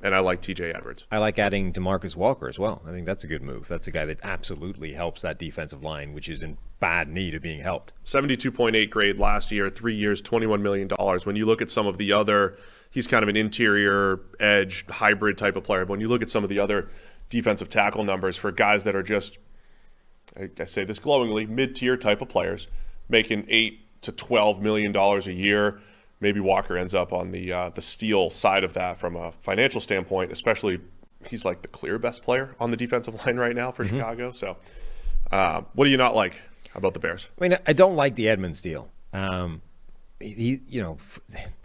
And I like TJ Edwards. I like adding DeMarcus Walker as well. I think that's a good move. That's a guy that absolutely helps that defensive line, which is in bad need of being helped. 72.8 grade last year, 3 years, $21 million. When you look at some of the other, he's kind of an interior edge hybrid type of player. But when you look at some of the other defensive tackle numbers for guys that are just, I say this glowingly, mid-tier type of players, making $8 to $12 million a year. Maybe Walker ends up on the steal side of that from a financial standpoint, especially he's like the clear best player on the defensive line right now for Chicago. So what do you not like about the Bears? I mean, I don't like the Edmonds deal. They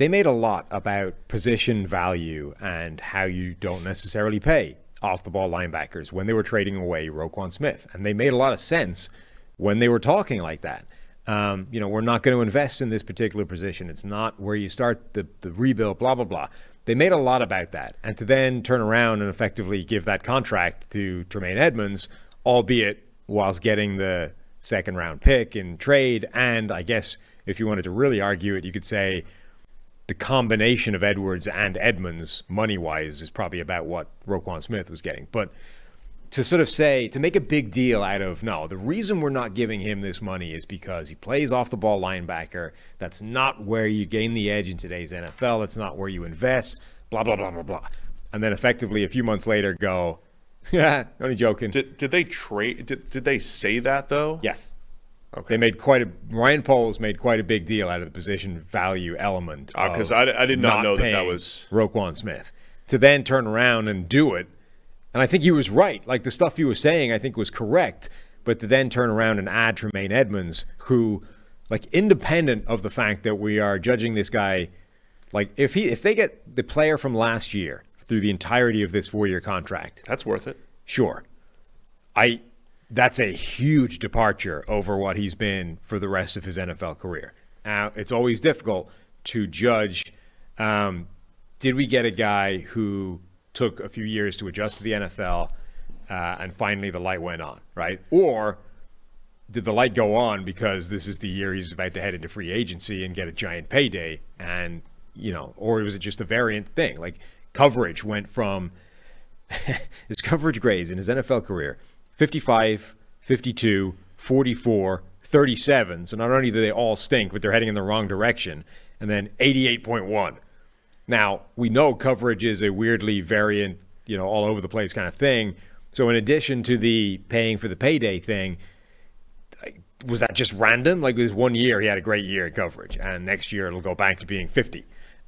made a lot about position value and how you don't necessarily pay off-the-ball linebackers when they were trading away Roquan Smith. And they made a lot of sense when they were talking like that. We're not going to invest in this particular position. It's not where you start the rebuild, blah, blah, blah. They made a lot about that. And to then turn around and effectively give that contract to Tremaine Edmonds, albeit whilst getting the second-round pick in trade, and I guess if you wanted to really argue it, you could say the combination of Edwards and Edmonds, money-wise, is probably about what Roquan Smith was getting. But to sort of say, to make a big deal out of, no, the reason we're not giving him this money is because he plays off-the-ball linebacker. That's not where you gain the edge in today's NFL. That's not where you invest, blah, blah, blah, blah, blah. And then effectively a few months later go, yeah, only joking. Did they trade? Did they say that, though? Yes. Okay. They made Ryan Poles made quite a big deal out of the position value element. Because I did not know that was Roquan Smith. To then turn around and do it. And I think he was right. Like, the stuff he was saying, I think, was correct. But to then turn around and add Tremaine Edmonds, who, like, independent of the fact that we are judging this guy, like, if they get the player from last year through the entirety of this 4-year contract, that's worth it. Sure. That's a huge departure over what he's been for the rest of his NFL career. Now, it's always difficult to judge, did we get a guy who took a few years to adjust to the NFL, and finally the light went on, right? Or did the light go on because this is the year he's about to head into free agency and get a giant payday, and, or was it just a variant thing? Like, coverage went from his coverage grades in his NFL career, 55, 52, 44, 37. So not only do they all stink, but they're heading in the wrong direction. And then 88.1. Now, we know coverage is a weirdly variant, all over the place kind of thing. So in addition to the paying for the payday thing, was that just random? Like, this 1 year, he had a great year in coverage, and next year it'll go back to being 50.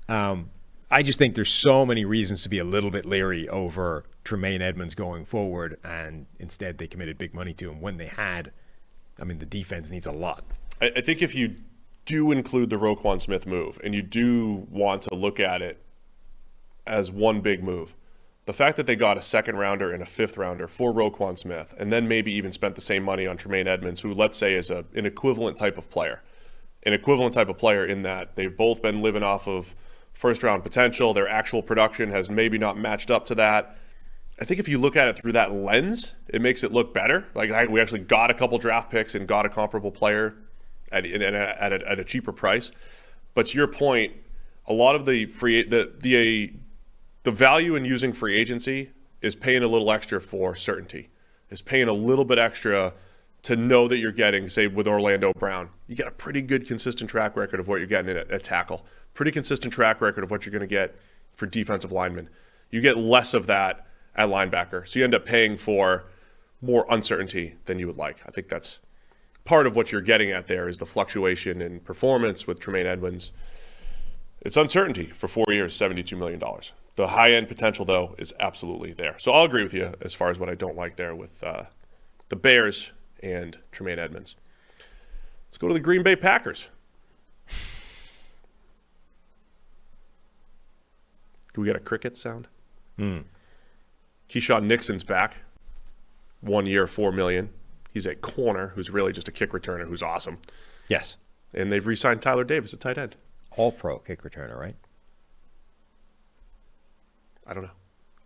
I just think there's so many reasons to be a little bit leery over Tremaine Edmonds going forward, and instead they committed big money to him when they had. I mean, the defense needs a lot. I think if you do include the Roquan Smith move, and you do want to look at it as one big move, the fact that they got a second rounder and a fifth rounder for Roquan Smith, and then maybe even spent the same money on Tremaine Edmonds, who, let's say, is an equivalent type of player. An equivalent type of player in that they've both been living off of first-round potential. Their actual production has maybe not matched up to that. I think if you look at it through that lens, it makes it look better. Like, we actually got a couple draft picks and got a comparable player at a cheaper price. But to your point, a lot of the value in using free agency is paying a little extra for certainty. Is paying a little bit extra to know that you're getting, say, with Orlando Brown, you get a pretty good consistent track record of what you're getting at tackle. Pretty consistent track record of what you're going to get for defensive linemen. You get less of that at linebacker. So you end up paying for more uncertainty than you would like. I think that's part of what you're getting at there, is the fluctuation in performance with Tremaine Edmonds. It's uncertainty for 4 years, $72 million. The high-end potential, though, is absolutely there. So I'll agree with you as far as what I don't like there with the Bears and Tremaine Edmonds. Let's go to the Green Bay Packers. Do we get a cricket sound? Keyshawn Nixon's back. 1 year, $4 million. He's a corner who's really just a kick returner who's awesome. Yes. And they've re-signed Tyler Davis at tight end. All-Pro kick returner, right? I don't know.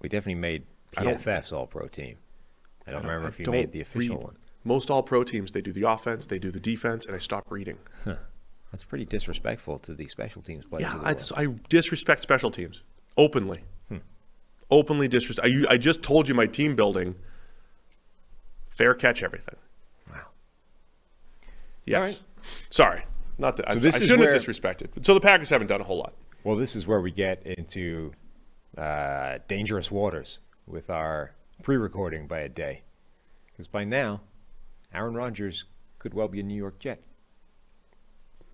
We definitely made PFF's All-Pro team. I don't remember if you made the official one. Most all-pro teams, they do the offense, they do the defense, and I stopped reading. That's pretty disrespectful to the special teams players. Yeah, I disrespect special teams openly. Openly disrespect. I just told you my team building. Fair catch everything. Wow. Yes. All right. Sorry. Not to, So I this is shouldn't where- have disrespected. So the Packers haven't done a whole lot. Well, this is where we get into dangerous waters with our pre-recording by a day. Because by now, Aaron Rodgers could well be a New York Jet,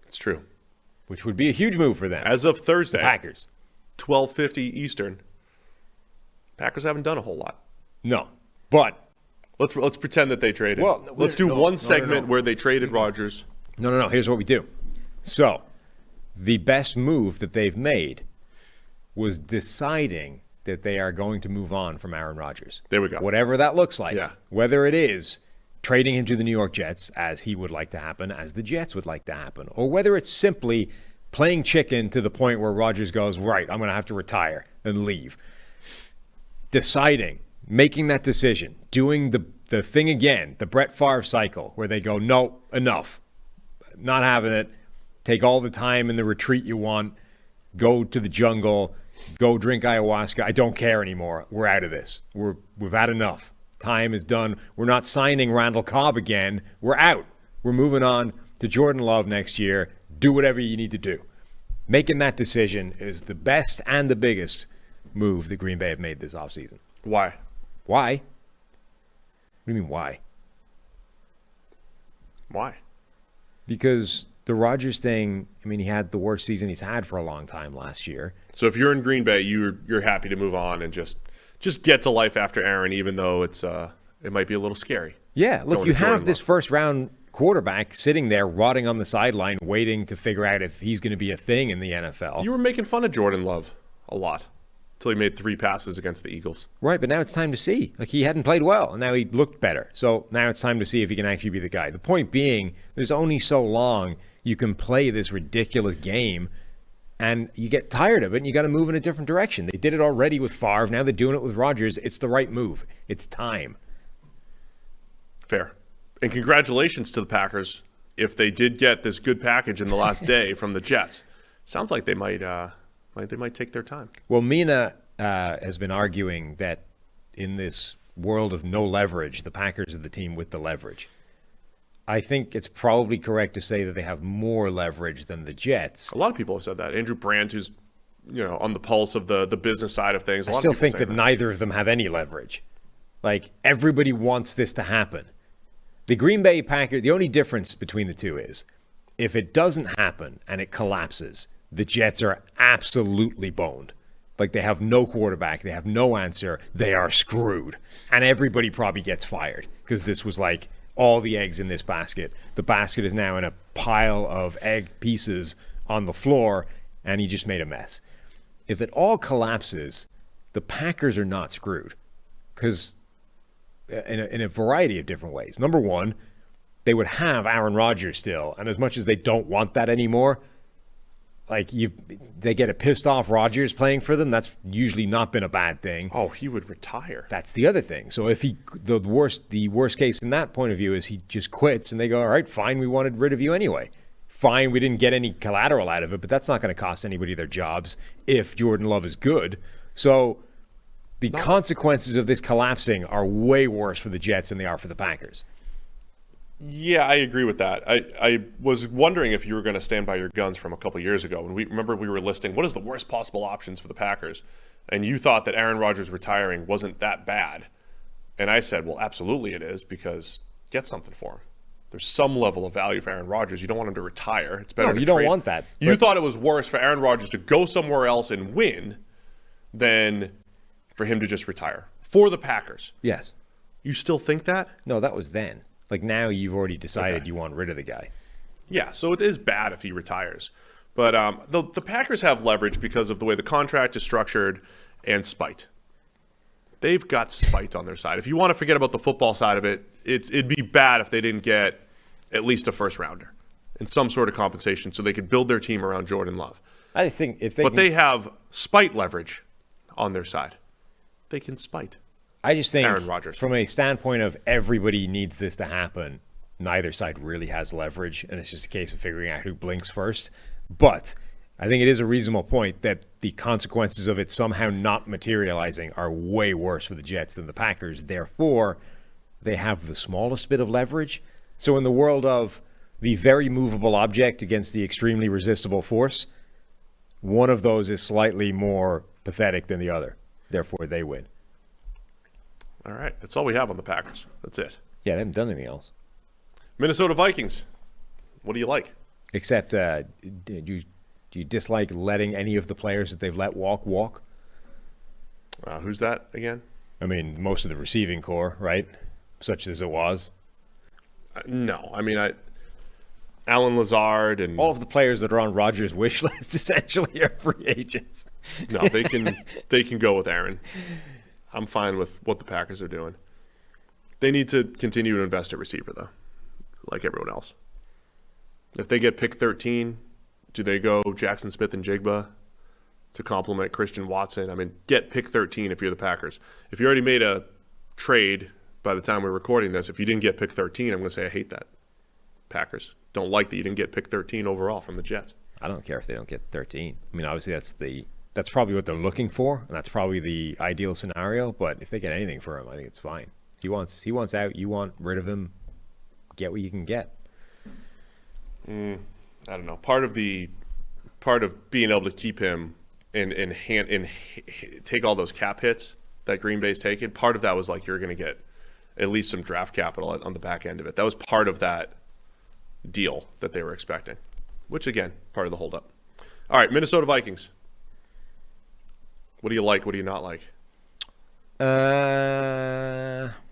It's true. which would be a huge move for them. As of Thursday, Packers. 12:50 Eastern, Packers haven't done a whole lot. No. But Let's pretend that they traded. Well, let's do no, one no, segment no. where they traded Rodgers. No. Here's what we do. So, the best move that they've made was deciding that they are going to move on from Aaron Rodgers. There we go. Whatever that looks like. Yeah. Whether it is trading him to the New York Jets, as he would like to happen, as the Jets would like to happen, or whether it's simply playing chicken to the point where Rodgers goes, right, I'm going to have to retire and leave. Deciding, making that decision, doing the thing again, the Brett Favre cycle, where they go, no, enough, not having it, take all the time in the retreat you want, go to the jungle, go drink ayahuasca, I don't care anymore, we're out of this, we've had enough, time is done, we're not signing Randall Cobb again, we're out, we're moving on to Jordan Love next year, do whatever you need to do. Making that decision is the best and the biggest move that Green Bay have made this offseason. Why? Why? What do you mean, why? Why? Because the Rodgers thing, I mean, he had the worst season he's had for a long time last year. So if you're in Green Bay, you're happy to move on and just get to life after Aaron, even though it might be a little scary. Yeah, look, Going you to Jordan have this Love. first-round quarterback sitting there rotting on the sideline waiting to figure out if he's going to be a thing in the NFL. You were making fun of Jordan Love a lot until he made 3 passes against the Eagles. Right, but now it's time to see. Like, he hadn't played well, and now he looked better. So now it's time to see if he can actually be the guy. The point being, there's only so long you can play this ridiculous game, and you get tired of it, and you got to move in a different direction. They did it already with Favre. Now they're doing it with Rodgers. It's the right move. It's time. Fair. And congratulations to the Packers if they did get this good package in the last day from the Jets. Sounds like they might take their time. Well, Mina has been arguing that in this world of no leverage, the Packers are the team with the leverage. I think it's probably correct to say that they have more leverage than the Jets. A lot of people have said that. Andrew Brandt, who's on the pulse of the business side of things. I still think that neither of them have any leverage. Like, everybody wants this to happen. The Green Bay Packers, the only difference between the two is if it doesn't happen and it collapses, the Jets are absolutely boned. Like, they have no quarterback. They have no answer. They are screwed. And everybody probably gets fired because this was like all the eggs in this basket. The basket is now in a pile of egg pieces on the floor, and he just made a mess. If it all collapses, the Packers are not screwed because in a variety of different ways. Number one, they would have Aaron Rodgers still, and as much as they don't want that anymore, like they get a pissed off Rodgers playing for them. That's usually not been a bad thing. Oh, he would retire. That's the other thing. So if the worst case in that point of view is he just quits and they go, all right, fine, we wanted rid of you anyway. Fine, we didn't get any collateral out of it, but that's not going to cost anybody their jobs if Jordan Love is good. So the consequences of this collapsing are way worse for the Jets than they are for the Packers. Yeah, I agree with that. I was wondering if you were going to stand by your guns from a couple years ago. And we were listing what is the worst possible options for the Packers. And you thought that Aaron Rodgers retiring wasn't that bad. And I said, well, absolutely it is, because get something for him. There's some level of value for Aaron Rodgers. You don't want him to retire. It's better. No, you don't want that. You thought it was worse for Aaron Rodgers to go somewhere else and win than for him to just retire. For the Packers. Yes. You still think that? No, that was then. Like, now you've already decided you want rid of the guy. Yeah, so it is bad if he retires. But the Packers have leverage because of the way the contract is structured and spite. They've got spite on their side. If you want to forget about the football side of it, it'd be bad if they didn't get at least a first rounder and some sort of compensation so they could build their team around Jordan Love. I just think if they But they have spite leverage on their side. They can spite. I just think Aaron Rodgers. From a standpoint of everybody needs this to happen, neither side really has leverage, and it's just a case of figuring out who blinks first. But I think it is a reasonable point that the consequences of it somehow not materializing are way worse for the Jets than the Packers. Therefore, they have the smallest bit of leverage. So in the world of the very movable object against the extremely resistible force, one of those is slightly more pathetic than the other. Therefore, they win. All right. That's all we have on the Packers. That's it. Yeah, they haven't done anything else. Minnesota Vikings. What do you like? Except, do you dislike letting any of the players that they've let walk? Who's that again? I mean, most of the receiving core, right? Such as it was. No. I mean, Alan Lazard and All of the players that are on Rodgers' wish list essentially are free agents. no, they can go with Aaron. I'm fine with what the Packers are doing. They need to continue to invest at receiver, though, like everyone else. If they get pick 13, do they go Jackson Smith and Jigba to complement Christian Watson? I mean, get pick 13 if you're the Packers. If you already made a trade by the time we're recording this, if you didn't get pick 13, I'm going to say I hate that. Packers don't like that you didn't get pick 13 overall from the Jets. I don't care if they don't get 13. I mean, obviously that's probably what they're looking for, and that's probably the ideal scenario. But if they get anything for him, I think it's fine. He wants out. You want rid of him. Get what you can get. I don't know. Part of being able to keep him and take all those cap hits that Green Bay's taken, part of that was like you're going to get at least some draft capital on the back end of it. That was part of that deal that they were expecting, which again, part of the holdup. All right, Minnesota Vikings. What do you like? What do you not like?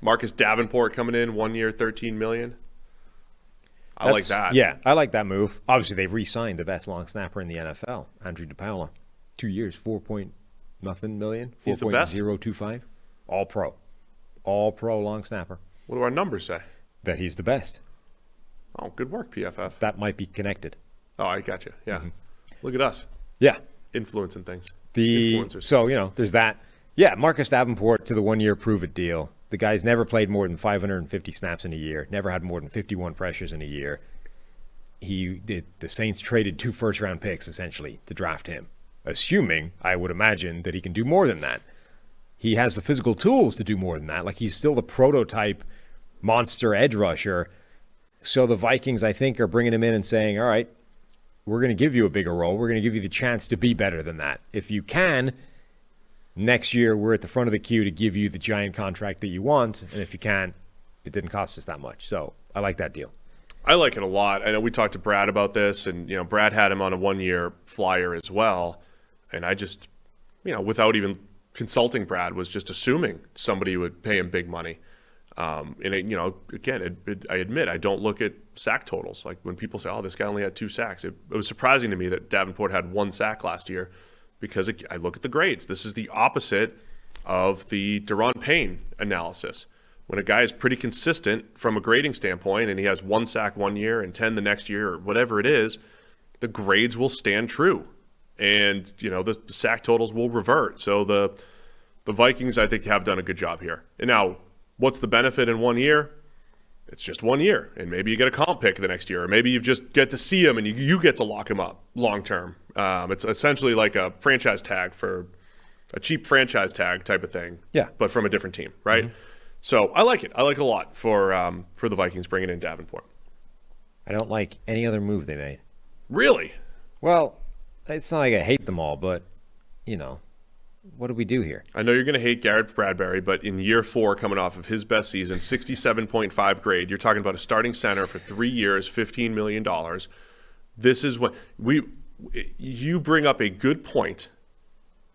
Marcus Davenport coming in 1 year, $13 million. I like that. Yeah, I like that move. Obviously, they re-signed the best long snapper in the NFL, Andrew DePaola. 2 years, $4.nothing million. He's the best. 4.025. All pro. All pro long snapper. What do our numbers say? That he's the best. Oh, good work, PFF. That might be connected. Oh, I got you. Yeah. Look at us. Yeah. Influencing things. Influencers. So, there's that. Yeah, Marcus Davenport to the 1 year prove-it deal. The guy's never played more than 550 snaps in a year, never had more than 51 pressures in a year. The Saints traded 2 first-round picks, essentially, to draft him, assuming, I would imagine, that he can do more than that. He has the physical tools to do more than that. Like, he's still the prototype monster edge rusher. So the Vikings, I think, are bringing him in and saying, all right, we're going to give you a bigger role. We're going to give you the chance to be better than that. If you can, next year we're at the front of the queue to give you the giant contract that you want. And if you can't, it didn't cost us that much. So I like that deal. I like it a lot. I know we talked to Brad about this, and Brad had him on a 1 year flyer as well. And I just, without even consulting Brad, was just assuming somebody would pay him big money. Again, I admit I don't look at sack totals. Like when people say, "Oh, this guy only had 2 sacks," it was surprising to me that Davenport had 1 sack last year, because I look at the grades. This is the opposite of the Deron Payne analysis. When a guy is pretty consistent from a grading standpoint and he has 1 sack 1 year and 10 the next year or whatever it is, the grades will stand true. And, the sack totals will revert. So the Vikings, I think, have done a good job here. And now, what's the benefit in 1 year? It's just 1 year. And maybe you get a comp pick the next year. Or maybe you just get to see him and you get to lock him up long term. It's essentially like a franchise tag for a cheap franchise tag type of thing. Yeah. But from a different team, right? Mm-hmm. So I like it. I like it a lot for the Vikings bringing in Davenport. I don't like any other move they made. Really? Well, it's not like I hate them all, but, what do we do here? I know you're going to hate Garrett Bradbury, but in year 4, coming off of his best season, 67.5 grade, you're talking about a starting center for 3 years, $15 million. This is what you bring up a good point.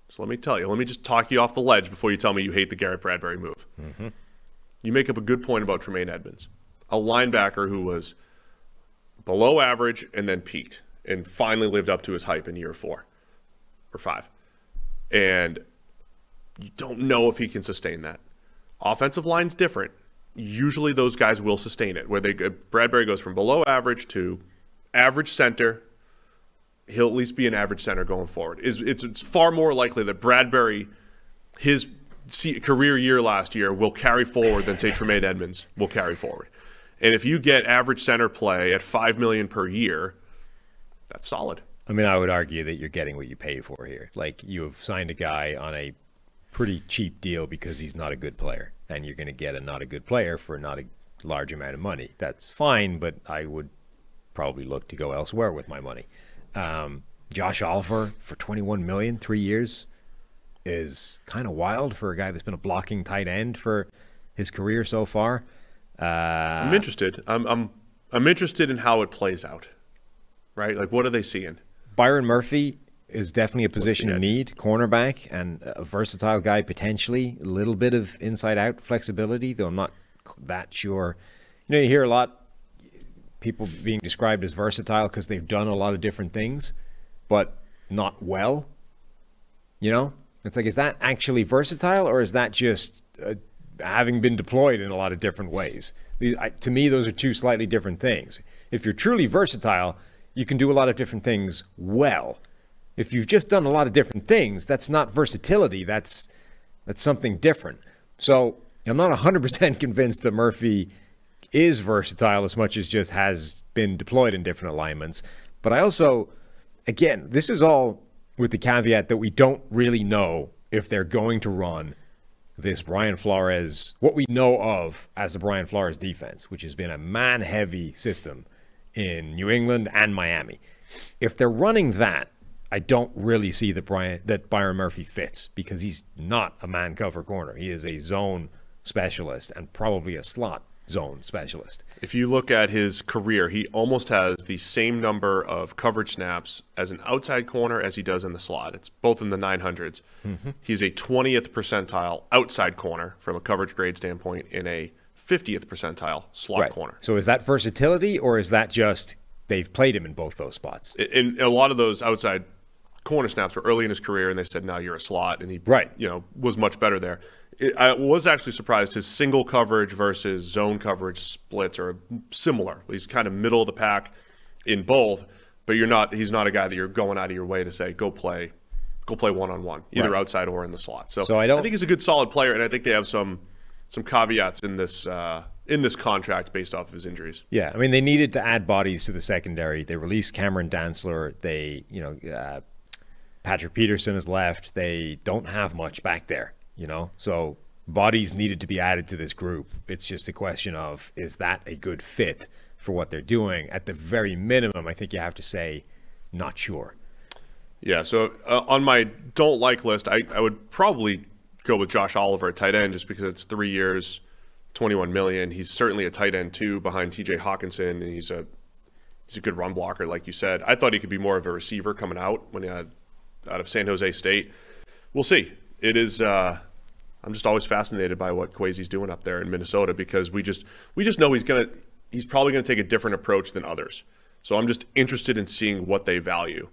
So let me just talk you off the ledge before you tell me you hate the Garrett Bradbury move. Mm-hmm. You make up a good point about Tremaine Edmonds, a linebacker who was below average and then peaked and finally lived up to his hype in year 4 or 5. And you don't know if he can sustain that. Offensive line's different. Usually those guys will sustain it, where Bradbury goes from below average to average center. He'll at least be an average center going forward. It's far more likely that Bradbury, his career year last year, will carry forward than, say, Tremaine Edmonds will carry forward. And if you get average center play at $5 million per year, that's solid. I mean, I would argue that you're getting what you pay for here. Like, you have signed a guy on a pretty cheap deal because he's not a good player, and you're going to get a not a good player for not a large amount of money. That's fine, but I would probably look to go elsewhere with my money. Josh Oliver for $21 million, 3 years, is kind of wild for a guy that's been a blocking tight end for his career so far. I'm interested. I'm interested in how it plays out. Right? Like, what are they seeing? Byron Murphy is definitely a position of need, cornerback, and a versatile guy potentially. A little bit of inside-out flexibility, though I'm not that sure. You know, you hear a lot people being described as versatile because they've done a lot of different things, but not well. You know? It's like, is that actually versatile, or is that just having been deployed in a lot of different ways? To me, those are two slightly different things. If you're truly versatile, you can do a lot of different things well. If you've just done a lot of different things, that's not versatility. That's something different. So I'm not 100% convinced that Murphy is versatile as much as just has been deployed in different alignments. But I also, again, this is all with the caveat that we don't really know if they're going to run this Brian Flores, what we know of as the Brian Flores defense, which has been a man-heavy system in New England and Miami. If they're running that, I don't really see that Byron Murphy fits, because he's not a man cover corner. He is a zone specialist and probably a slot zone specialist. If you look at his career, he almost has the same number of coverage snaps as an outside corner as he does in the slot. It's both in the 900s. Mm-hmm. He's a 20th percentile outside corner from a coverage grade standpoint in a 50th percentile slot corner. So is that versatility, or is that just they've played him in both those spots? In a lot of those outside corner snaps were early in his career, and they said, "No, you're a slot," and he, was much better there. I was actually surprised his single coverage versus zone coverage splits are similar. He's kind of middle of the pack in both, but he's not a guy that you're going out of your way to say go play one-on-one, either outside or in the slot. So I think he's a good solid player, and I think they have some caveats in this contract based off of his injuries. Yeah, I mean, they needed to add bodies to the secondary. They released Cameron Dantzler. Patrick Peterson has left. They don't have much back there. So bodies needed to be added to this group. It's just a question of, is that a good fit for what they're doing? At the very minimum, I think you have to say, not sure. Yeah, so on my don't like list, I would probably go with Josh Oliver at tight end, just because it's 3 years, $21 million. He's certainly a tight end too, behind TJ Hawkinson, and he's a good run blocker, like you said. I thought he could be more of a receiver coming out when he out of San Jose State. We'll see. It is. I'm just always fascinated by what Kwesi's doing up there in Minnesota, because we just know he's probably gonna take a different approach than others. So I'm just interested in seeing what they value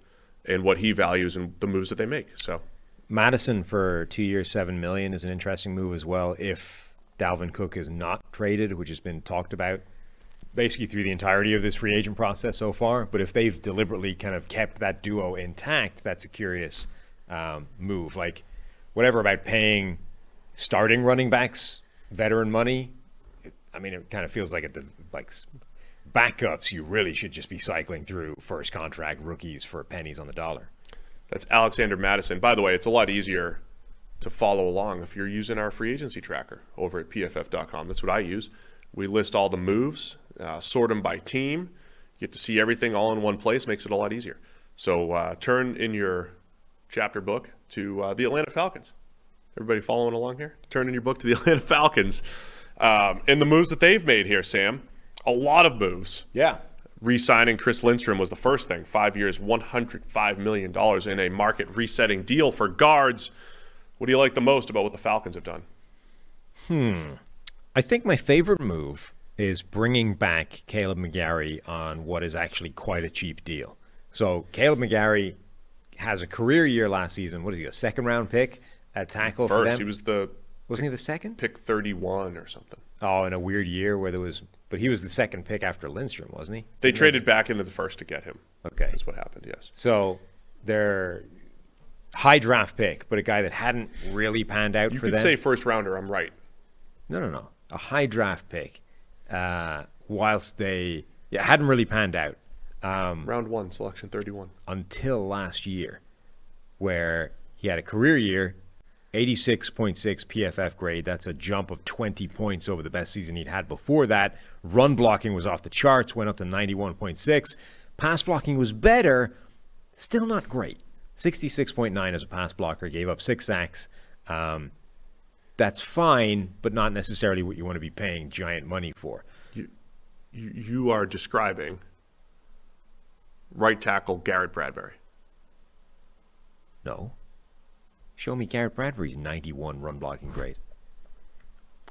and what he values and the moves that they make. So Madison for 2 years, $7 million is an interesting move as well. If Dalvin Cook is not traded, which has been talked about basically through the entirety of this free agent process so far, but if they've deliberately kind of kept that duo intact, that's a curious move. Like, whatever about paying starting running backs veteran money, it kind of feels like backups, you really should just be cycling through first contract rookies for pennies on the dollar. That's Alexander Madison. By the way, it's a lot easier to follow along if you're using our free agency tracker over at PFF.com. That's what I use. We list all the moves, sort them by team. You get to see everything all in one place. Makes it a lot easier. So turn in your chapter book to the Atlanta Falcons. Everybody following along here? Turn in your book to the Atlanta Falcons. And the moves that they've made here, Sam. A lot of moves. Yeah. Re-signing Chris Lindstrom was the first thing. 5 years, $105 million in a market-resetting deal for guards. What do you like the most about what the Falcons have done? I think my favorite move is bringing back Caleb McGarry on what is actually quite a cheap deal. So Caleb McGarry has a career year last season. What is he, a second-round pick at tackle for them? He was Wasn't he the second? Pick 31 or something. Oh, in a weird year where there was But he was the second pick after Lindstrom, wasn't he? They traded back into the first to get him. Okay. That's what happened, yes. So they're high draft pick, but a guy that hadn't really panned out You for could them. say first rounder, I'm right. No. A high draft pick, whilst they hadn't really panned out. Round 1, selection 31. Until last year, where he had a career year, 86.6 PFF grade. That's a jump of 20 points over the best season he'd had before that. Run blocking was off the charts, went up to 91.6. Pass blocking was better, still not great. 66.9 as a pass blocker, gave up 6 sacks. That's fine, but not necessarily what you want to be paying giant money for. You are describing right tackle Garrett Bradbury. No. Show me Garrett Bradbury's 91 run blocking grade.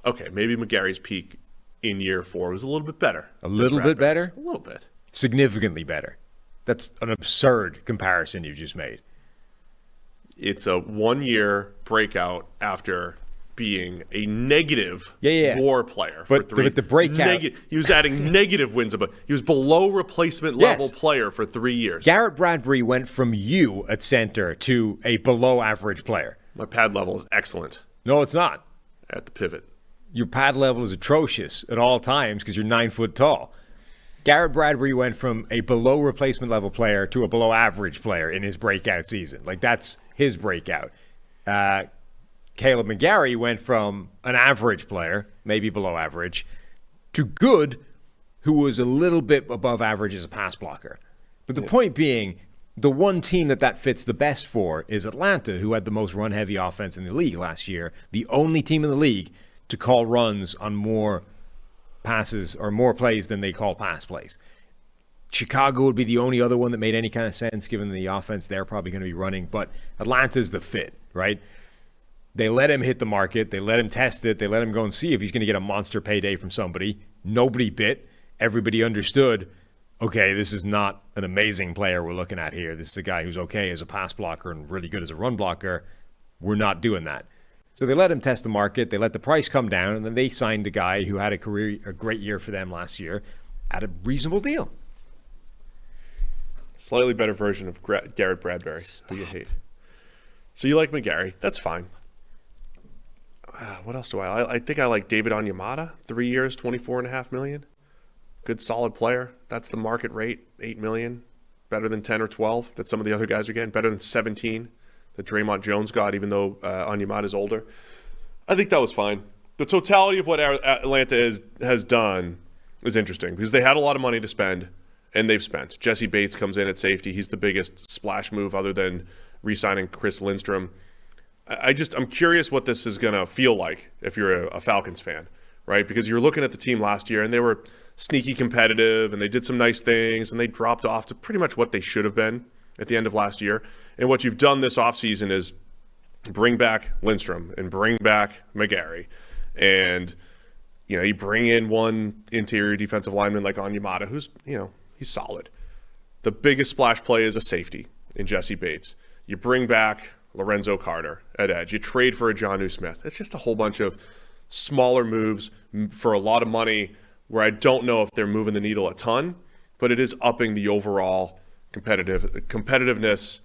Okay, maybe McGarry's peak in year 4 was a little bit better. A little bit better? A little bit. Significantly better. That's an absurd comparison you just made. It's a 1-year breakout after being a negative WAR player for but 3. But the breakout, he was adding negative wins, but he was below replacement level player for 3 years. Garrett Bradbury went from you at center to a below average player. My pad level is excellent No, it's not. at the pivot. Your pad level is atrocious at all times because you're 9 foot tall. Garrett Bradbury went from a below replacement level player to a below average player in his breakout season. Like, that's his breakout. Caleb McGarry went from an average player, maybe below average, to good, who was a little bit above average as a pass blocker. But the point being, the one team that fits the best for is Atlanta, who had the most run-heavy offense in the league last year, the only team in the league to call runs on more passes or more plays than they call pass plays. Chicago would be the only other one that made any kind of sense given the offense they're probably going to be running, but Atlanta's the fit, right? They let him hit the market. They let him test it. They let him go and see if he's going to get a monster payday from somebody. Nobody bit. Everybody understood, okay, this is not an amazing player we're looking at here. This is a guy who's okay as a pass blocker and really good as a run blocker. We're not doing that. So they let him test the market. They let the price come down, and then they signed a guy who had a great year for them last year at a reasonable deal. Slightly better version of Garrett Bradbury, who you hate. So you like McGarry. That's fine. What else do I think I like David Onyemata, 3 years, $24.5 million. Good, solid player. That's the market rate, $8 million. Better than 10 or 12 that some of the other guys are getting. Better than 17 that Draymond Jones got, even though Onyemata is older. I think that was fine. The totality of what Atlanta has done is interesting because they had a lot of money to spend, and they've spent. Jesse Bates comes in at safety. He's the biggest splash move other than re-signing Chris Lindstrom. I'm curious what this is going to feel like if you're a Falcons fan, right? Because you're looking at the team last year, and they were sneaky competitive, and they did some nice things, and they dropped off to pretty much what they should have been at the end of last year. And what you've done this offseason is bring back Lindstrom and bring back McGarry. And, you bring in one interior defensive lineman like Onyemata, who's, he's solid. The biggest splash play is a safety in Jesse Bates. You bring back Lorenzo Carter at edge. You trade for a Jonnu Smith. It's just a whole bunch of smaller moves for a lot of money where I don't know if they're moving the needle a ton, but it is upping the overall competitiveness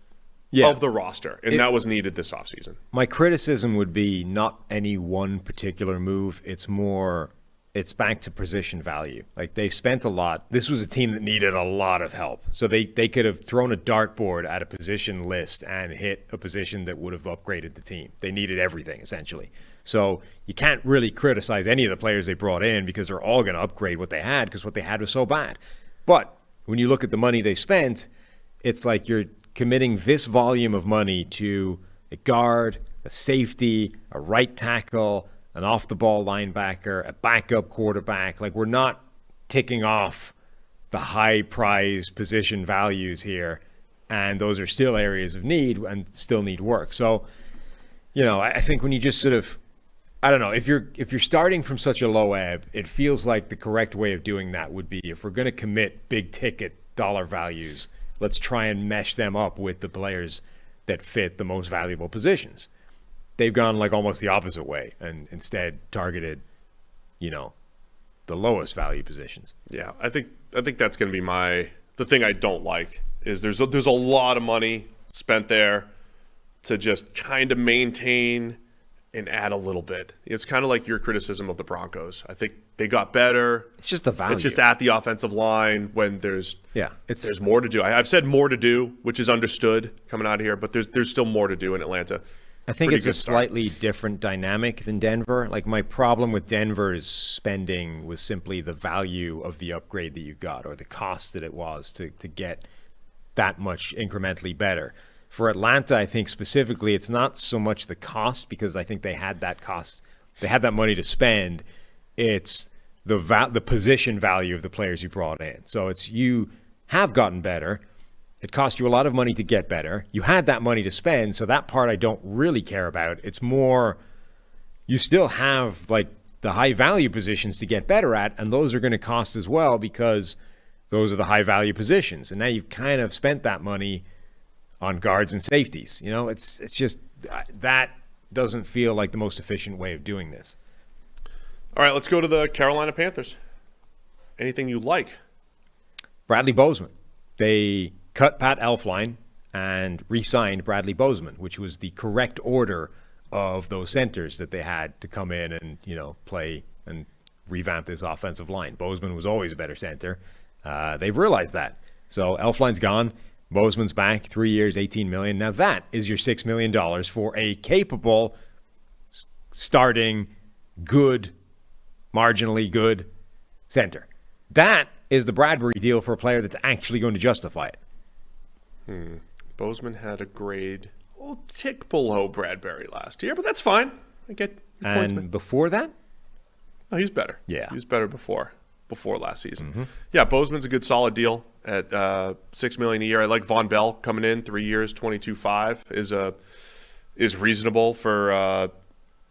of the roster, and that was needed this offseason. My criticism would be not any one particular move. It's back to position value. Like, they've spent a lot. This was a team that needed a lot of help. So they could have thrown a dartboard at a position list and hit a position that would have upgraded the team. They needed everything, essentially. So you can't really criticize any of the players they brought in because they're all going to upgrade what they had because what they had was so bad. But when you look at the money they spent, it's like you're committing this volume of money to a guard, a safety, a right tackle, an off-the-ball linebacker, a backup quarterback. Like, we're not ticking off the high-prize position values here, and those are still areas of need and still need work. So, I think when you just sort of, I don't know, if you're starting from such a low ebb, it feels like the correct way of doing that would be, if we're going to commit big-ticket dollar values, let's try and mesh them up with the players that fit the most valuable positions. They've gone like almost the opposite way and instead targeted, the lowest value positions. Yeah, I think that's going to be the thing I don't like is there's a lot of money spent there to just kind of maintain and add a little bit. It's kind of like your criticism of the Broncos. I think they got better. It's just the value. It's just at the offensive line when there's more to do. I've said more to do, which is understood coming out of here, but there's still more to do in Atlanta. I think it's a slightly different dynamic than Denver. Like, my problem with Denver's spending was simply the value of the upgrade that you got, or the cost that it was to get that much incrementally better. For Atlanta, I think specifically, it's not so much the cost, because I think they had that cost, they had that money to spend. It's the position value of the players you brought in. So it's, you have gotten better. It cost you a lot of money to get better. You had that money to spend, so that part I don't really care about. It's more, you still have like the high value positions to get better at, and those are going to cost as well, because those are the high value positions. And now you've kind of spent that money on guards and safeties. You know, it's just, that doesn't feel like the most efficient way of doing this. All right, let's go to the Carolina Panthers. Anything you like? Bradley Bozeman. They cut Pat Elflein and re-signed Bradley Bozeman, which was the correct order of those centers that they had to come in and, you know, play and revamp this offensive line. Bozeman was always a better center. They've realized that. So Elflein's gone. Bozeman's back. 3 years, $18 million. Now that is your $6 million for a capable, starting, good, marginally good center. That is the Bradbury deal for a player that's actually going to justify it. Bozeman had a grade a tick below Bradbury last year, but that's fine. I get your points. And before that? No, he's better. Yeah. He was better before last season. Mm-hmm. Yeah, Bozeman's a good solid deal at $6 million a year. I like Von Bell coming in, 3 years, $22.5 is reasonable for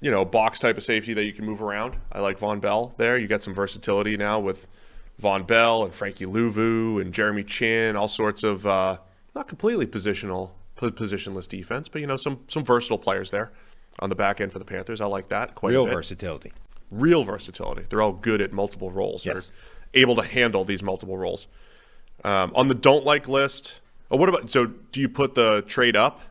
box type of safety that you can move around. I like Von Bell there. You got some versatility now with Von Bell and Frankie Louvu and Jeremy Chin, all sorts of not completely positionless defense, but some versatile players there on the back end for the Panthers. I like that quite a bit. Real versatility. They're all good at multiple roles. Yes. They're able to handle these multiple roles. On the don't like list, so do you put the trade up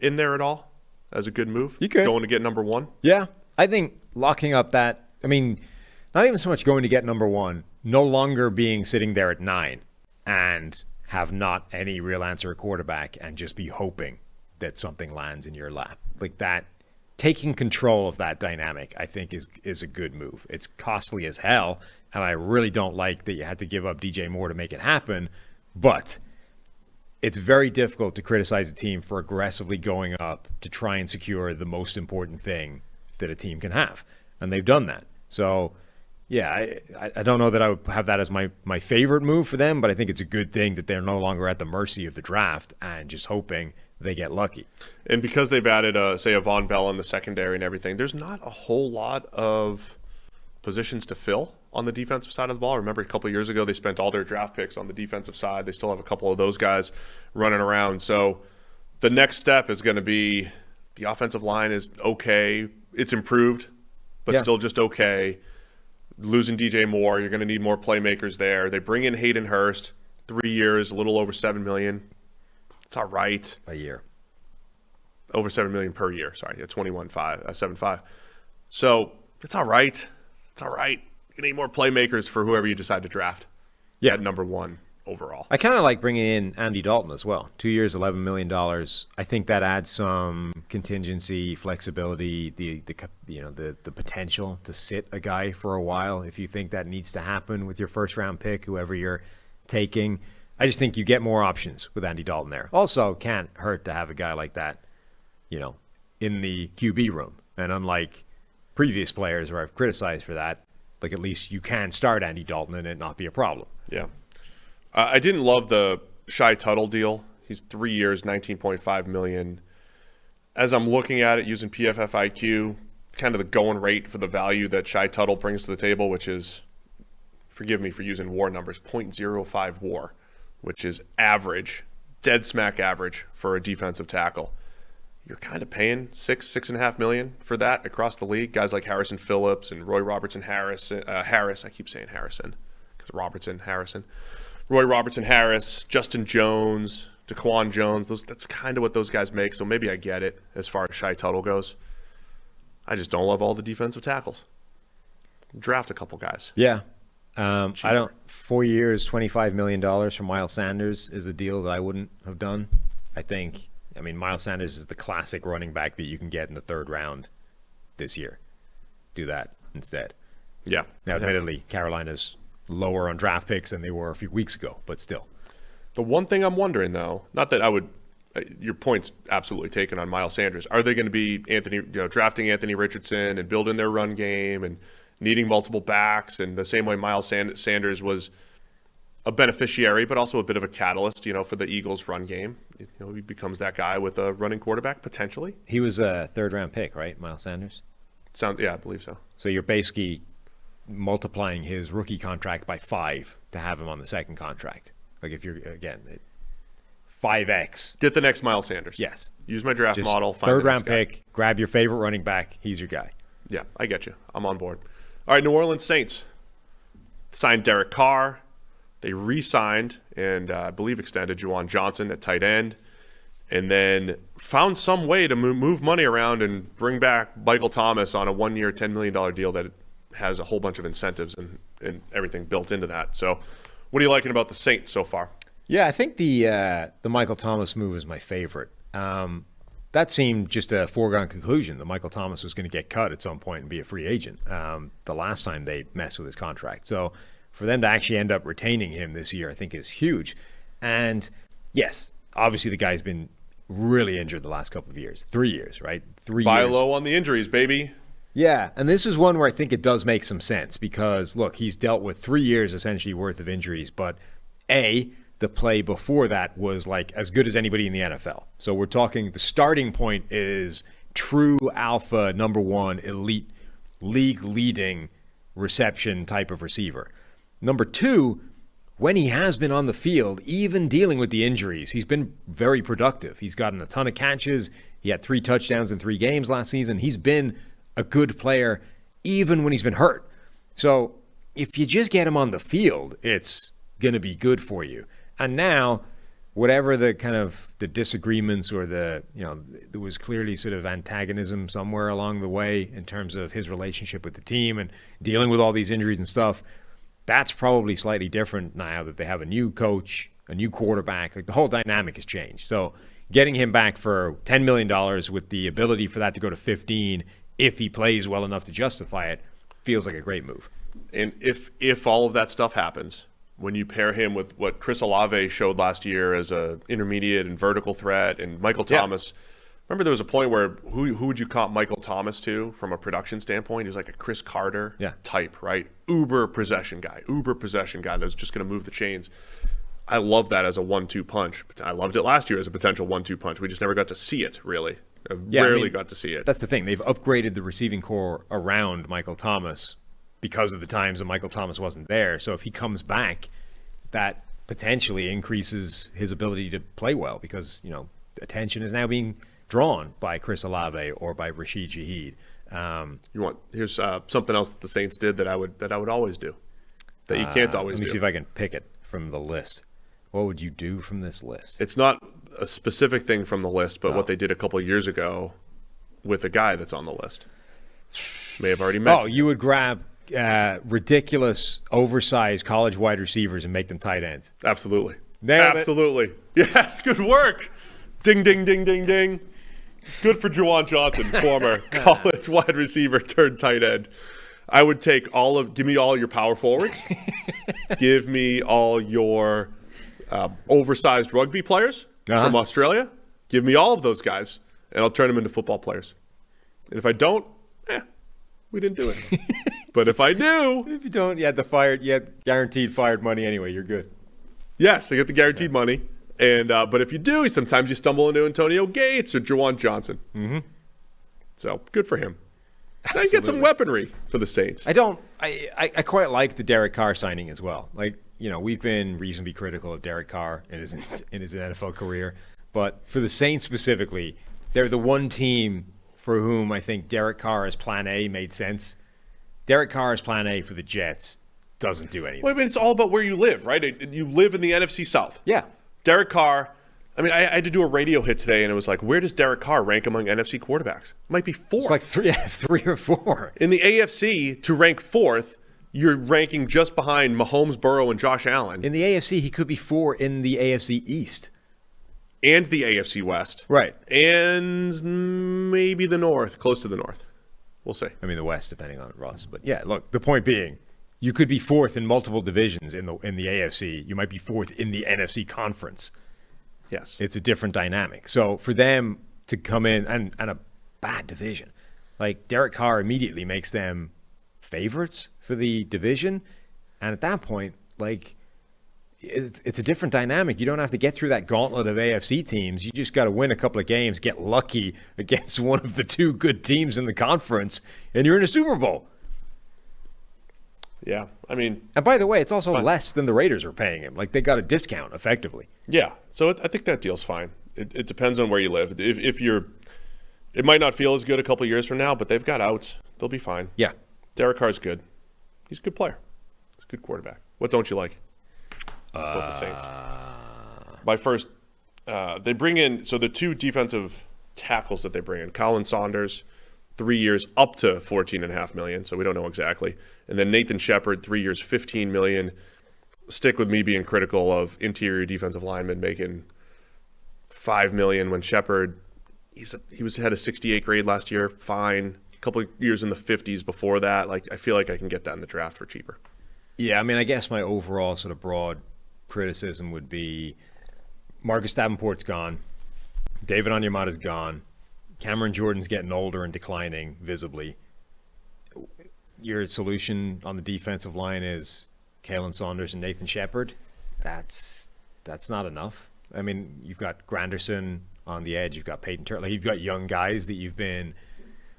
in there at all as a good move? You could. Going to get number one? Yeah. I think locking up that, not even so much going to get number one, no longer being sitting there at 9 and have not any real answer at quarterback and just be hoping that something lands in your lap. Like that, taking control of that dynamic, I think is a good move. It's costly as hell, and I really don't like that you had to give up DJ Moore to make it happen, but it's very difficult to criticize a team for aggressively going up to try and secure the most important thing that a team can have, and they've done that. So yeah, I don't know that I would have that as my favorite move for them, but I think it's a good thing that they're no longer at the mercy of the draft and just hoping they get lucky. And because they've added, a Von Bell in the secondary and everything, there's not a whole lot of positions to fill on the defensive side of the ball. Remember, a couple of years ago, they spent all their draft picks on the defensive side. They still have a couple of those guys running around. So the next step is going to be the offensive line is okay. It's improved, but still just okay. Losing DJ Moore, you're going to need more playmakers there. They bring in Hayden Hurst, 3 years, a little over $7 million. It's all right. A year. Over $7 million per year. Sorry, 7.5. So it's all right. It's all right. You need more playmakers for whoever you decide to draft. Yeah, at number one overall. I kind of like bringing in Andy Dalton as well. 2 years, $11 million. I think that adds some contingency, flexibility, the potential to sit a guy for a while if you think that needs to happen with your first round pick, whoever you're taking. I just think you get more options with Andy Dalton there. Also, can't hurt to have a guy like that, in the QB room. And unlike previous players where I've criticized for that, like at least you can start Andy Dalton and it not be a problem. Yeah. I didn't love the Shai Tuttle deal. He's 3 years, $19.5 million. As I'm looking at it using PFF IQ, kind of the going rate for the value that Shai Tuttle brings to the table, which is, forgive me for using WAR numbers, 0.05 WAR, which is average, dead smack average for a defensive tackle. you're kind of paying $6.5 million for that across the league. Guys like Harrison Phillips and Roy Robertson Harris. I keep saying Harrison because Harrison. Roy Robertson Harris, Justin Jones, DeQuan Jones. That's kind of what those guys make. So maybe I get it as far as Shai Tuttle goes. I just don't love all the defensive tackles. Draft a couple guys. Yeah. I don't. 4 years, $25 million for Miles Sanders is a deal that I wouldn't have done. I mean, Miles Sanders is the classic running back that you can get in the third round this year. Do that instead. Yeah. Now, admittedly, Carolina's lower on draft picks than they were a few weeks ago, but still. The one thing I'm wondering, though, not that I would, your point's absolutely taken on Miles Sanders. Are they going to be drafting Anthony Richardson and building their run game and needing multiple backs? And the same way Miles Sanders was a beneficiary, but also a bit of a catalyst, for the Eagles' run game. He becomes that guy with a running quarterback potentially. He was a third-round pick, right, Miles Sanders? Yeah, I believe so. So you're basically multiplying his rookie contract by 5 to have him on the second contract. Like if you're, again, 5x. Get the next Miles Sanders. Yes. Use my draft Just model. Find third-round pick, grab your favorite running back. He's your guy. Yeah, I get you. I'm on board. All right, New Orleans Saints signed Derek Carr. They re-signed and I believe extended Juwan Johnson at tight end, and then found some way to move money around and bring back Michael Thomas on a 1-year, $10 million deal that has a whole bunch of incentives and everything built into that. So what are you liking about the Saints so far? Yeah, I think the Michael Thomas move is my favorite. That seemed just a foregone conclusion that Michael Thomas was going to get cut at some point and be a free agent the last time they messed with his contract. So for them to actually end up retaining him this year, I think is huge. And yes, obviously the guy's been really injured the last couple of years. 3 years, right? 3 years. Buy low on the injuries, baby. Yeah, and this is one where I think it does make some sense because, look, he's dealt with 3 years essentially worth of injuries, but the play before that was like as good as anybody in the NFL. So we're talking the starting point is true alpha, number one, elite, league-leading reception type of receiver. Number two, when he has been on the field, even dealing with the injuries, he's been very productive. He's gotten a ton of catches. He had 3 touchdowns in 3 games last season. He's been a good player even when he's been hurt. So if you just get him on the field, it's going to be good for you. And now, whatever the kind of the disagreements or there was clearly sort of antagonism somewhere along the way in terms of his relationship with the team and dealing with all these injuries and stuff. That's probably slightly different now that they have a new coach, a new quarterback. Like the whole dynamic has changed. So getting him back for $10 million with the ability for that to go to 15 if he plays well enough to justify it feels like a great move. And if all of that stuff happens, when you pair him with what Chris Olave showed last year as a intermediate and vertical threat, and Michael Thomas, remember there was a point where who would you comp Michael Thomas to from a production standpoint? He was like a Chris Carter type, right? Uber possession guy that's just going to move the chains. I love that as a 1-2 punch. I loved it last year as a potential 1-2 punch. We just never got to see it, really. Rarely got to see it. That's the thing. They've upgraded the receiving core around Michael Thomas because of the times that Michael Thomas wasn't there. So if he comes back, that potentially increases his ability to play well because, attention is now being drawn by Chris Olave or by Rashid Shaheed. Here's something else that the Saints did that I would always do, that you can't always do. Let me see if I can pick it from the list. What would you do from this list? It's not a specific thing from the list, but what they did a couple of years ago with a guy that's on the list. May have already mentioned. You would grab ridiculous, oversized college wide receivers and make them tight ends. Absolutely. Nailed Absolutely. It. Yes, good work. Ding, ding, ding, ding, ding. Good for Juwan Johnson, former college wide receiver turned tight end. I would take give me all your power forwards. Give me all your oversized rugby players from Australia. Give me all of those guys, and I'll turn them into football players. And if I don't, we didn't do it. But if I do, if you don't, you had guaranteed fired money anyway. You're good. Yes, I get the guaranteed money. And but if you do, sometimes you stumble into Antonio Gates or Juwan Johnson. Mm-hmm. So good for him. Now you get some weaponry for the Saints. I quite like the Derek Carr signing as well. Like, we've been reasonably critical of Derek Carr in his NFL career, but for the Saints specifically, They're the one team for whom I think Derek Carr's plan A made sense. Derek Carr's plan A for the Jets doesn't do anything. Well, I mean, it's all about where you live, right? You live in the NFC South. Yeah. Derek Carr, I mean, I had to do a radio hit today, and it was like, where does Derek Carr rank among NFC quarterbacks? Might be fourth. It's like three or four. In the AFC, to rank fourth, you're ranking just behind Mahomes, Burrow, and Josh Allen. In the AFC, he could be 4 in the AFC East. And the AFC West. Right. And maybe the North, close to the North. We'll see. I mean, the West, depending on Russ. But yeah, look, the point being, you could be 4th in multiple divisions in the AFC. You might be 4th in the NFC conference. Yes. It's a different dynamic. So for them to come in and a bad division, like Derek Carr immediately makes them favorites for the division. And at that point, like, it's a different dynamic. You don't have to get through that gauntlet of AFC teams. You just got to win a couple of games, get lucky against one of the 2 good teams in the conference, and you're in a Super Bowl. Yeah, I mean... And by the way, it's also less than the Raiders are paying him. Like, they got a discount, effectively. Yeah, so I think that deal's fine. It depends on where you live. If you're... It might not feel as good a couple of years from now, but they've got outs. They'll be fine. Yeah. Derek Carr's good. He's a good player. He's a good quarterback. What don't you like about the Saints? My first... they bring in... So the 2 defensive tackles that they bring in, Colin Saunders... 3 years up to $14.5 million, so we don't know exactly. And then Nathan Shepard, 3 years, $15 million. Stick with me being critical of interior defensive linemen making $5 million when Shepard, he had a 68 grade last year, fine. A couple of years in the 50s before that. Like, I feel like I can get that in the draft for cheaper. Yeah, I mean, I guess my overall sort of broad criticism would be Marcus Davenport's gone. David Onyemata's gone. Cameron Jordan's getting older and declining visibly. Your solution on the defensive line is Kalen Saunders and Nathan Shepard. That's not enough. I mean, you've got Granderson on the edge. You've got Peyton Turner. Like, you've got young guys that you've been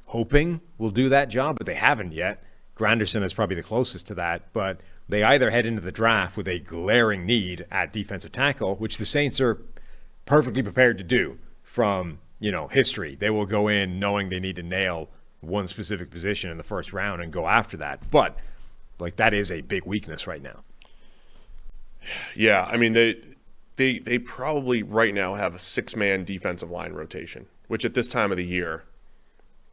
hoping will do that job, but they haven't yet. Granderson is probably the closest to that, but they either head into the draft with a glaring need at defensive tackle, which the Saints are perfectly prepared to do from history. They will go in knowing they need to nail one specific position in the first round and go after that. But, like, that is a big weakness right now. Yeah, I mean, they probably right now have a 6-man defensive line rotation, which at this time of the year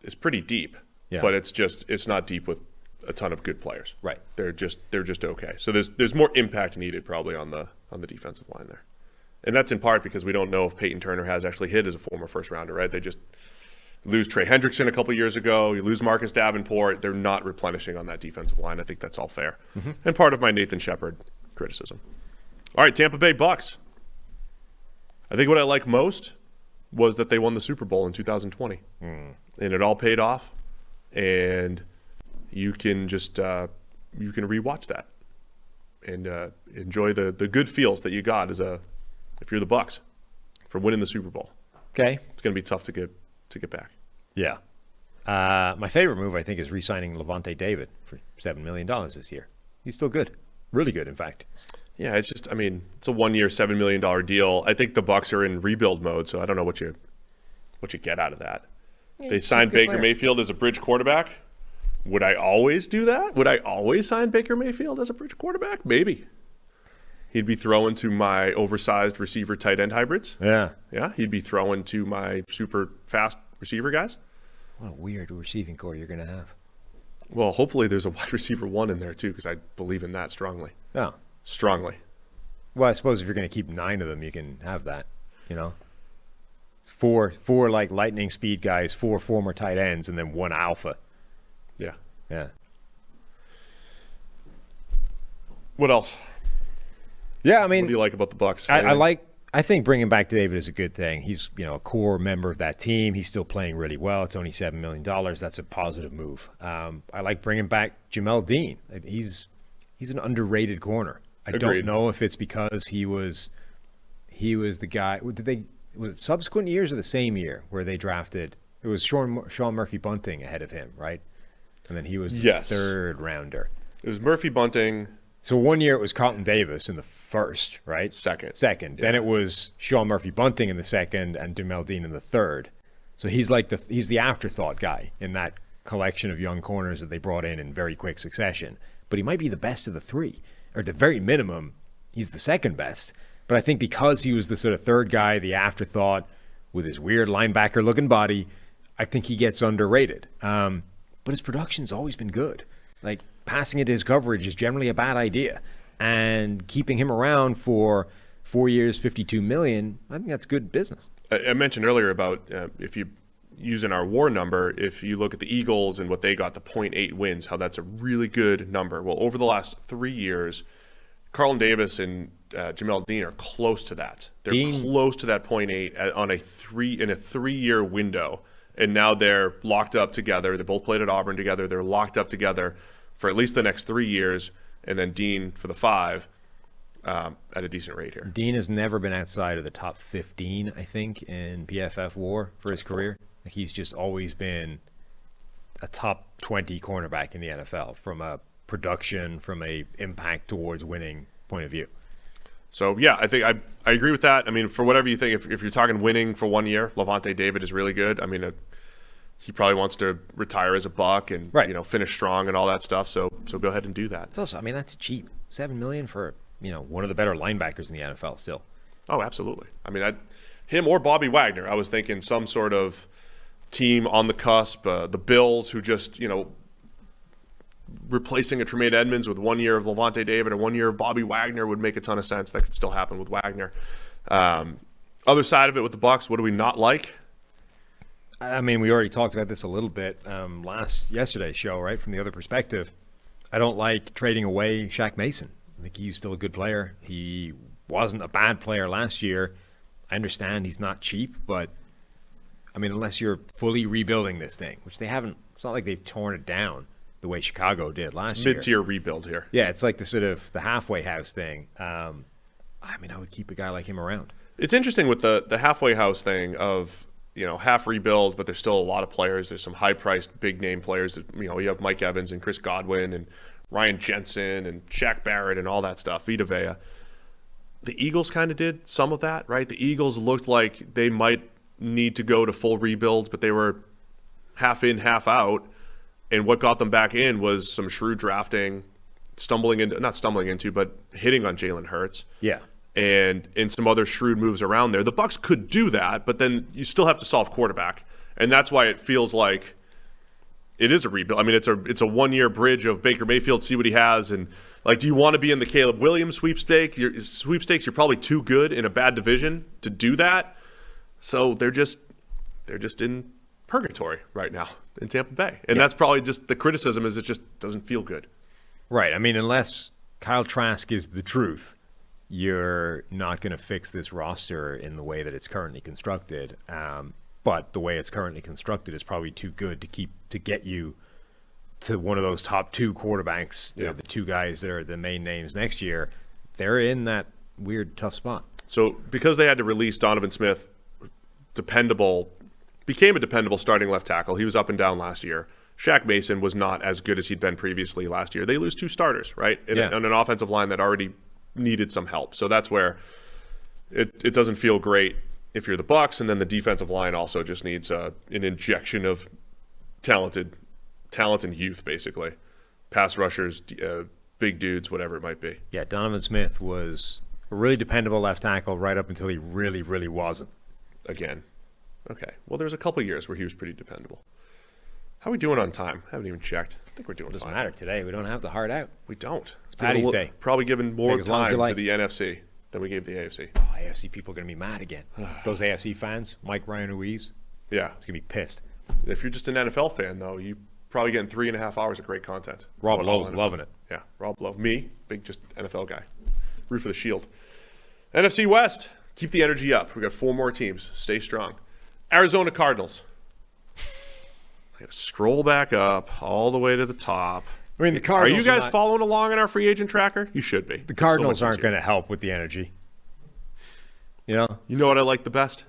is pretty deep. Yeah. But it's not deep with a ton of good players. Right. They're just okay. So there's more impact needed probably on the defensive line there. And that's in part because we don't know if Peyton Turner has actually hit as a former first-rounder, right? They just lose Trey Hendrickson a couple years ago. You lose Marcus Davenport. They're not replenishing on that defensive line. I think that's all fair. Mm-hmm. And part of my Nathan Shepard criticism. All right, Tampa Bay Bucks. I think what I like most was that they won the Super Bowl in 2020. And it all paid off. And you can just you can rewatch that and enjoy the good feels that you got if you're the Bucks for winning the Super Bowl. Okay. It's going to be tough to get back. Yeah. My favorite move, I think, is re-signing Levante David for $7 million this year. He's still good. Really good, in fact. Yeah, it's just, I mean, it's a 1-year, $7 million deal. I think the Bucks are in rebuild mode, so I don't know what you get out of that. Yeah, they signed Baker Mayfield as a bridge quarterback. Would I always do that? Would I always sign Baker Mayfield as a bridge quarterback? Maybe. He'd be throwing to my oversized receiver tight end hybrids. Yeah. Yeah, he'd be throwing to my super fast receiver guys. What a weird receiving core you're going to have. Well, hopefully there's a wide receiver 1 in there too, because I believe in that strongly. Yeah. Strongly. Well, I suppose if you're going to keep 9 of them, you can have that, Four like lightning speed guys, 4 former tight ends, and then 1 alpha. Yeah. Yeah. What else? Yeah, I mean, what do you like about the Bucks? I think bringing back David is a good thing. He's, a core member of that team. He's still playing really well. It's only $7 million. That's a positive move. I like bringing back Jamel Dean. He's an underrated corner. I don't know if it's because he was the guy. Was it subsequent years or the same year where they drafted? It was Sean Murphy Bunting ahead of him, right? And then he was the third rounder. It was Murphy Bunting. So 1 year it was Carlton Davis in the first, right? Second. Yeah. Then it was Sean Murphy Bunting in the second and Jamel Dean in the third. So he's like he's the afterthought guy in that collection of young corners that they brought in very quick succession. But he might be the best of the three, or at the very minimum, he's the second best. But I think because he was the sort of third guy, the afterthought, with his weird linebacker-looking body, I think he gets underrated. But his production's always been good. Like, passing into his coverage is generally a bad idea. And keeping him around for 4 years, $52 million, I think that's good business. I mentioned earlier about if you using our WAR number, if you look at the Eagles and what they got, the 0.8 wins, how that's a really good number. Well, over the last 3 years, Carlton Davis and Jamel Dean are close to that. They're close to that 0.8 on in a 3-year window. And now they're locked up together. They both played at Auburn together. They're locked up together for at least the next 3 years. And then Dean for the 5 at a decent rate here. Dean has never been outside of the top 15, I think, in PFF WAR for his career. He's just always been a top 20 cornerback in the NFL from a production, from a impact towards winning point of view. So, yeah, I think I agree with that. I mean, for whatever you think, if you're talking winning for 1 year, Levante David is really good. I mean, he probably wants to retire as a Buck and finish strong and all that stuff. So go ahead and do that. It's also, I mean, that's cheap. $7 million for one of the better linebackers in the NFL still. Oh, absolutely. I mean, him or Bobby Wagner. I was thinking some sort of team on the cusp. The Bills, who just replacing a Tremaine Edmonds with 1 year of Levante David or 1 year of Bobby Wagner would make a ton of sense. That could still happen with Wagner. Other side of it with the Bucs, what do we not like? I mean, we already talked about this a little bit yesterday's show, right? From the other perspective, I don't like trading away Shaq Mason. I think he's still a good player. He wasn't a bad player last year. I understand he's not cheap, but I mean, unless you're fully rebuilding this thing, which they haven't, it's not like they've torn it down the way Chicago did last year. Mid-tier rebuild here. Yeah, it's like the sort of the halfway house thing. I mean, I would keep a guy like him around. It's interesting with the halfway house thing of, half rebuild, but there's still a lot of players. There's some high-priced, big-name players. That, you have Mike Evans and Chris Godwin and Ryan Jensen and Shaq Barrett and all that stuff, Vita Vea. The Eagles kind of did some of that, right? The Eagles looked like they might need to go to full rebuild, but they were half in, half out. And what got them back in was some shrewd drafting, not stumbling into, but hitting on Jalen Hurts. Yeah. And some other shrewd moves around there. The Bucs could do that, but then you still have to solve quarterback. And that's why it feels like it is a rebuild. I mean, it's a 1 year bridge of Baker Mayfield, see what he has. And, do you want to be in the Caleb Williams sweepstakes? You're probably too good in a bad division to do that. So they're just in purgatory right now in Tampa Bay. And that's probably just the criticism is it just doesn't feel good. Right. I mean, unless Kyle Trask is the truth, you're not going to fix this roster in the way that it's currently constructed. But the way it's currently constructed is probably too good to get you to one of those top 2 quarterbacks, the 2 guys that are the main names next year. They're in that weird, tough spot. So because they had to release Donovan Smith, became a dependable starting left tackle. He was up and down last year. Shaq Mason was not as good as he'd been previously last year. They lose 2 starters, right? On an offensive line that already needed some help. So that's where it doesn't feel great if you're the Bucs, and then the defensive line also just needs an injection of talent and youth, basically. Pass rushers, big dudes, whatever it might be. Yeah, Donovan Smith was a really dependable left tackle right up until he really, really wasn't. Again. Okay. Well, there was a couple years where he was pretty dependable. How are we doing on time? I haven't even checked. I think we're doing fine. Doesn't matter today. We don't have the hard out. We don't. It's Patty's Day. Probably giving more time like. to the NFC than we gave the AFC. Oh, AFC people are going to be mad again. Those AFC fans, Mike Ryan Ruiz. Yeah. It's going to be pissed. If you're just an NFL fan, though, you probably getting 3.5 hours of great content. Rob Lowe's loving it. Yeah, Rob Lowe. Me, big just NFL guy. Root for the Shield. NFC West, keep the energy up. We got 4 more teams. Stay strong. Arizona Cardinals. I got to scroll back up all the way to the top. I mean, the Cardinals. Are you guys following along in our free agent tracker? You should be. The Cardinals aren't going to help with the energy. You know what I like the best?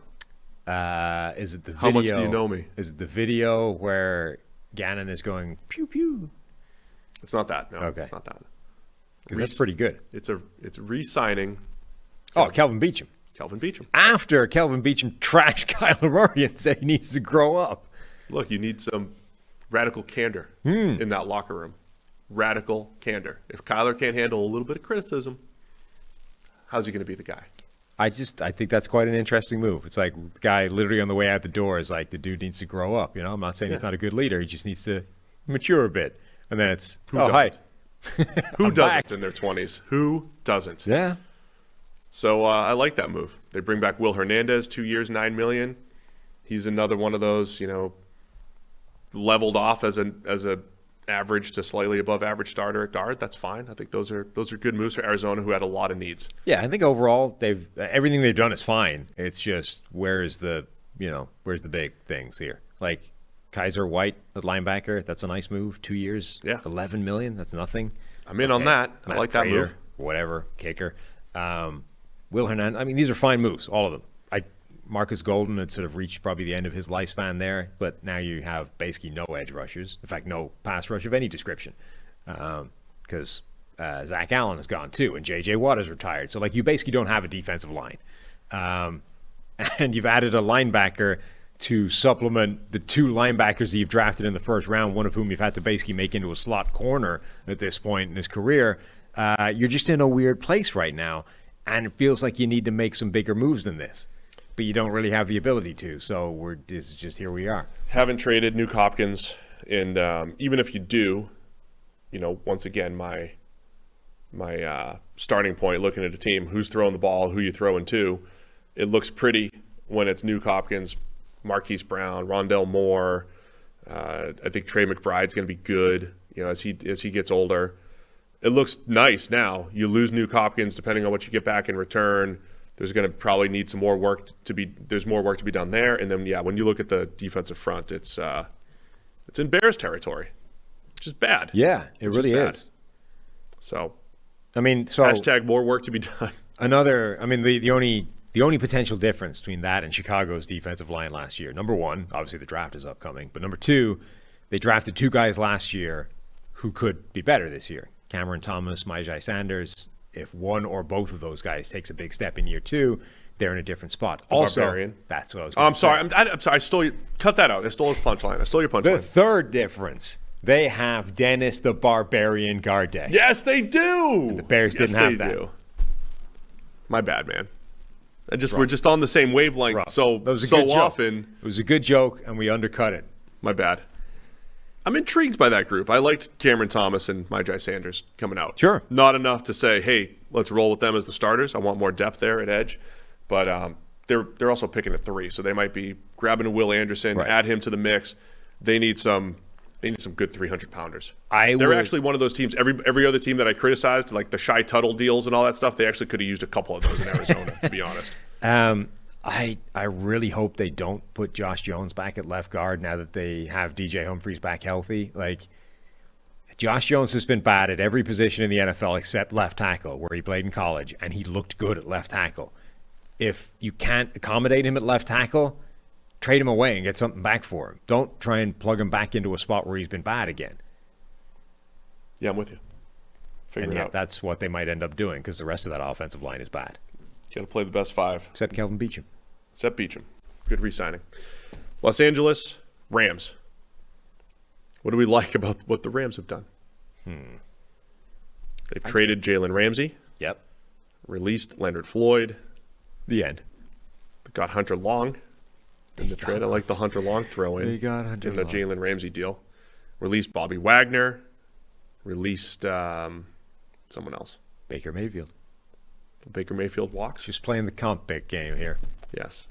Is it the video? How much do you know me? Is it the video where Gannon is going pew pew? It's not that. No, okay. It's not that. Because that's pretty good. It's re-signing. Oh, Kelvin Beachum. Kelvin Beachum. After Kelvin Beachum trashed Kyler Murray and said he needs to grow up. Look, you need some radical candor in that locker room. Radical candor. If Kyler can't handle a little bit of criticism, how's he going to be the guy? I think that's quite an interesting move. It's like the guy literally on the way out the door is like, the dude needs to grow up. I'm not saying he's not a good leader. He just needs to mature a bit. And then it's, hi. Who doesn't in their 20s? Who doesn't? Yeah. So I like that move. They bring back Will Hernandez, 2 years, $9 million. He's another one of those, leveled off as a average to slightly above average starter at guard. That's fine. I think those are good moves for Arizona, who had a lot of needs. Yeah, I think overall everything they've done is fine. It's just where's the big things here? Like Kaiser White at linebacker, that's a nice move. 2 years, $11 million. That's nothing. I'm in on that. I like that move. Whatever, kicker. Will Hernandez. I mean, these are fine moves, all of them. Marcus Golden had sort of reached probably the end of his lifespan there, but now you have basically no edge rushers. In fact, no pass rush of any description, because Zach Allen is gone too, and J.J. Watt is retired. So, you basically don't have a defensive line. And you've added a linebacker to supplement the 2 linebackers that you've drafted in the first round, one of whom you've had to basically make into a slot corner at this point in his career. You're just in a weird place right now, and it feels like you need to make some bigger moves than this. But you don't really have the ability to, so this is just here we are. Haven't traded Nuke Hopkins, and even if you do, once again, my starting point, looking at a team, who's throwing the ball, who you throwing to, it looks pretty when it's Nuke Hopkins, Marquise Brown, Rondell Moore. I think Trey McBride's going to be good, as he gets older. It looks nice now. You lose Nuke Hopkins, depending on what you get back in return. There's going to probably need some more work there's more work to be done there. And then, when you look at the defensive front, it's in Bears territory, which is bad. Yeah, it really is. So, hashtag more work to be done. The only potential difference between that and Chicago's defensive line last year, number one, obviously the draft is upcoming, but number two, they drafted 2 guys last year who could be better this year. Cameron Thomas, Myjai Sanders. If one or both of those guys takes a big step in year 2, they're in a different spot. Barbarian. That's what I was going to say. I'm sorry. I stole you. Cut that out. I stole his punchline. The third difference, they have Dennis the Barbarian Gardeck. Yes, they do. And the Bears didn't have that. Do. My bad, man. We're just on the same wavelength so often. It was a good joke, and we undercut it. My bad. I'm intrigued by that group. I liked Cameron Thomas and Myjai Sanders coming out. Sure. Not enough to say, hey, let's roll with them as the starters. I want more depth there at edge. But they're also picking at 3, so they might be grabbing a Will Anderson, add him to the mix. They need some good 300-pounders. They're actually one of those teams. Every other team that I criticized, like the Shy Tuttle deals and all that stuff, they actually could have used a couple of those in Arizona, to be honest. I really hope they don't put Josh Jones back at left guard now that they have DJ Humphries back healthy. Josh Jones has been bad at every position in the NFL except left tackle, where he played in college, and he looked good at left tackle. If you can't accommodate him at left tackle, trade him away and get something back for him. Don't try and plug him back into a spot where he's been bad again. Yeah, I'm with you. Figure it out. That's what they might end up doing, because the rest of that offensive line is bad. Got to play the best 5. Except Kelvin Beachum. Good re-signing. Los Angeles Rams. What do we like about what the Rams have done? They've traded Jalen Ramsey. Yep. Released Leonard Floyd. The end. They got Hunter Long in the trade. I like the Hunter Long throw-in They got Hunter in the Long. Jalen Ramsey deal. Released Bobby Wagner. Released someone else. Baker Mayfield. Baker Mayfield walks. Just playing the comp pick game here. Yes.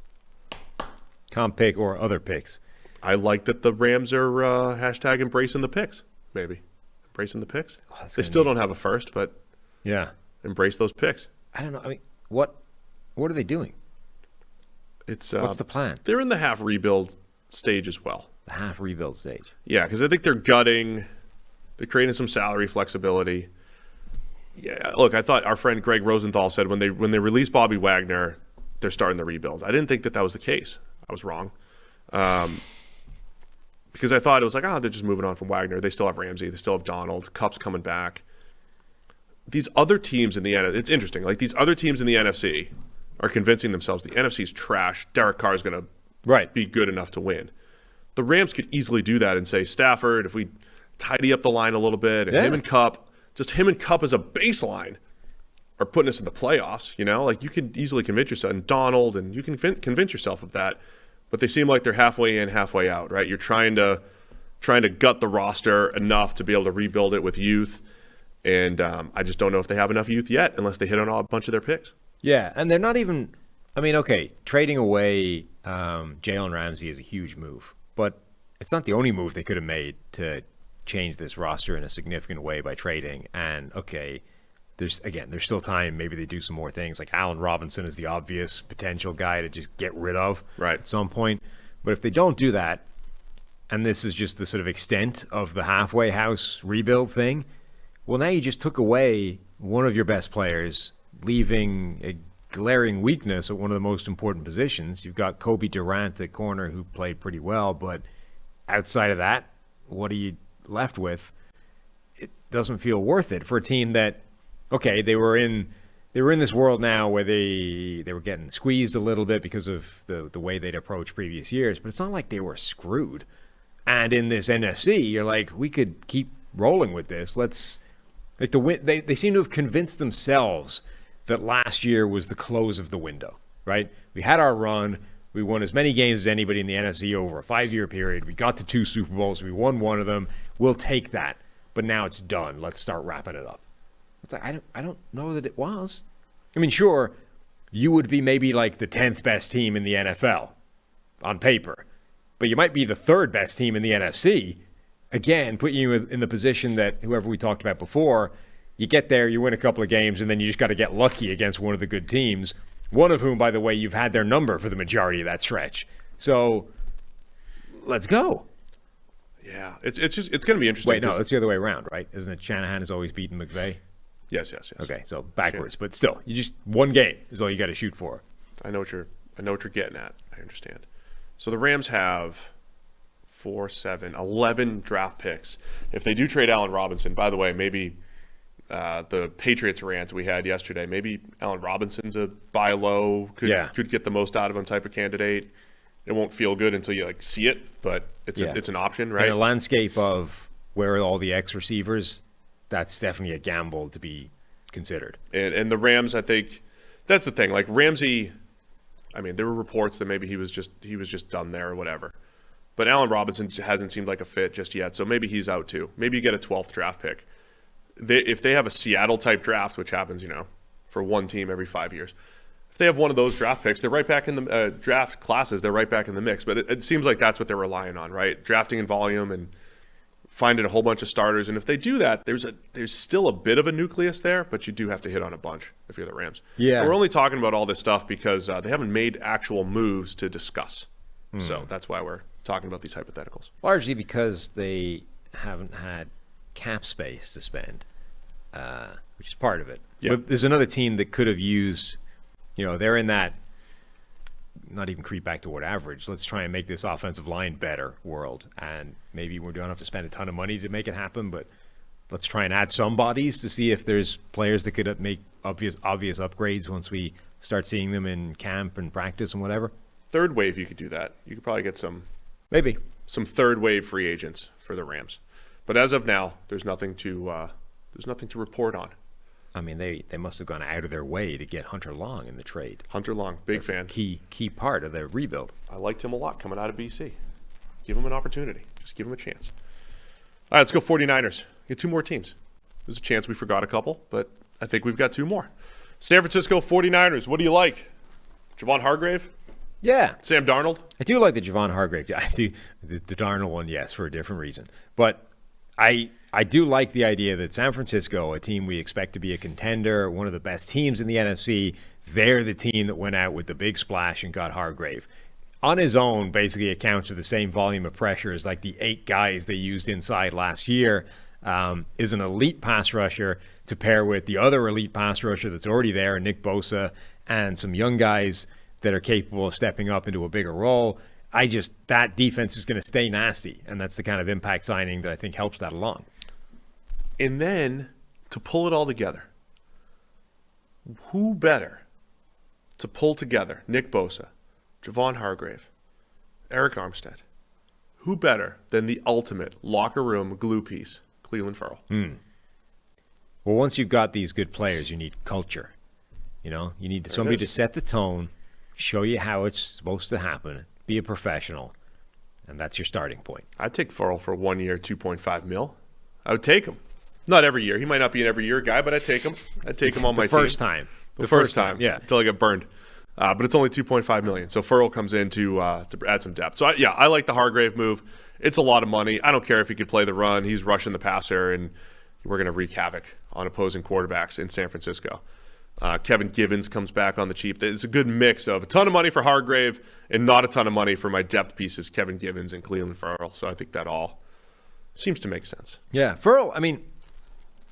Comp pick or other picks. I like that the Rams are hashtag embracing the picks, maybe. Embracing the picks. They still don't have a first, but embrace those picks. I don't know. What are they doing? What's the plan? They're in the half rebuild stage as well. The half rebuild stage. Yeah, because I think they're gutting. They're creating some salary flexibility. Yeah, look, I thought our friend Greg Rosenthal said when they released Bobby Wagner, they're starting the rebuild. I didn't think that was the case. I was wrong. Because I thought it was like, they're just moving on from Wagner. They still have Ramsey. They still have Donald. Kupp's coming back. These other teams in the NFC, it's interesting. These other teams in the NFC are convincing themselves the NFC's trash. Derek Carr is going to be good enough to win. The Rams could easily do that and say, Stafford, if we tidy up the line a little bit, and him and Kupp as a baseline are putting us in the playoffs, Like, you could easily convince yourself, and Donald, and you can convince yourself of that. But they seem like they're halfway in, halfway out, right? You're trying to gut the roster enough to be able to rebuild it with youth. And I just don't know if they have enough youth yet unless they hit on a bunch of their picks. Yeah, and they're not even – I mean, okay, trading away Jalen Ramsey is a huge move. But it's not the only move they could have made to change this roster in a significant way by trading. And, okay, there's still time. Maybe they do some more things. Like Allen Robinson is the obvious potential guy to just get rid of at some point. But if they don't do that, and this is just the sort of extent of the halfway house rebuild thing – well, now you just took away one of your best players, leaving a glaring weakness at one of the most important positions. You've got Kobe Durant at corner who played pretty well, but outside of that, what are you left with? It doesn't feel worth it for a team that, okay, they were in this world now where they were getting squeezed a little bit because of the way they'd approached previous years, but it's not like they were screwed. And in this NFC, you're like, we could keep rolling with this. They seem to have convinced themselves that last year was the close of the window, right? We had our run. We won as many games as anybody in the NFC over a 5-year period. We got to 2 Super Bowls. We won one of them. We'll take that. But now it's done. Let's start wrapping it up. It's like, I don't know that it was. I mean, sure, you would be maybe like the 10th best team in the NFL on paper, but you might be the 3rd best team in the NFC. Again, put you in the position that whoever we talked about before, you get there, you win a couple of games, and then you just got to get lucky against one of the good teams, one of whom, by the way, you've had their number for the majority of that stretch. So let's go. Yeah, it's going to be interesting. Wait, no, it's the other way around, right? Isn't it Shanahan has always beaten McVay? Yes. Okay, so backwards, but still, you just one game is all you got to shoot for. I know what you're getting at. I understand. So the Rams have 4, 7, 11 draft picks. If they do trade Allen Robinson, by the way, maybe the Patriots rant we had yesterday, maybe Allen Robinson's a buy low, could get the most out of him type of candidate. It won't feel good until you see it, but it's an option, right? In a landscape of where are all the X receivers, that's definitely a gamble to be considered. And the Rams, I think that's the thing. Like Ramsey, I mean, there were reports that maybe he was just done there or whatever. But Allen Robinson hasn't seemed like a fit just yet, so maybe he's out too. Maybe you get a 12th draft pick. If they have a Seattle-type draft, which happens, for one team every 5 years, if they have one of those draft picks, they're right back in the draft classes. They're right back in the mix. But it seems like that's what they're relying on, right? Drafting in volume and finding a whole bunch of starters. And if they do that, there's still a bit of a nucleus there, but you do have to hit on a bunch if you're the Rams. Yeah. But we're only talking about all this stuff because they haven't made actual moves to discuss. So that's why we're talking about these hypotheticals. Largely because they haven't had cap space to spend, which is part of it. Yeah. But there's another team that could have used, they're in that, not even creep back toward average, let's try and make this offensive line better world. And maybe we don't have to spend a ton of money to make it happen, but let's try and add some bodies to see if there's players that could make obvious upgrades once we start seeing them in camp and practice and whatever. Third wave, you could do that. You could probably get some third wave free agents for the Rams. But as of now, there's nothing to report on. I mean, they must have gone out of their way to get Hunter Long in the trade. Hunter Long, big fan. That's a key part of their rebuild. I liked him a lot coming out of BC. Give him an opportunity. Just give him a chance. All right, let's go 49ers. Get 2 more teams. There's a chance we forgot a couple, but I think we've got 2 more. San Francisco 49ers, what do you like? Javon Hargrave? Yeah. Sam Darnold? I do like the Javon Hargrave. I do the Darnold one, yes, for a different reason. But I do like the idea that San Francisco, a team we expect to be a contender, one of the best teams in the NFC, they're the team that went out with the big splash and got Hargrave. On his own, basically accounts for the same volume of pressure as like the 8 guys they used inside last year. Is an elite pass rusher to pair with the other elite pass rusher that's already there, Nick Bosa, and some young guys that are capable of stepping up into a bigger role. That defense is going to stay nasty, and that's the kind of impact signing that I think helps that along. And then, to pull it all together, who better to pull together Nick Bosa, Javon Hargrave, Eric Armstead, who better than the ultimate locker room glue piece, Clelin Ferrell? Well, once you've got these good players, you need culture. You know, you need somebody to set the tone, show you how it's supposed to happen, be a professional, and that's your starting point. I'd take Ferrell for 1 year, $2.5 million. I would take him. Not every year. He might not be an every year guy, but I'd take him. I'd take him on my team. The first time, yeah. Until I get burned. But it's only $2.5 million. So Ferrell comes in to add some depth. So I like the Hargrave move. It's a lot of money. I don't care if he could play the run. He's rushing the passer, and we're going to wreak havoc on opposing quarterbacks in San Francisco. Kevin Givens comes back on the cheap. It's a good mix of a ton of money for Hargrave and not a ton of money for my depth pieces, Kevin Givens and Clelin Ferrell. So I think that all seems to make sense. Yeah, Ferrell, I mean,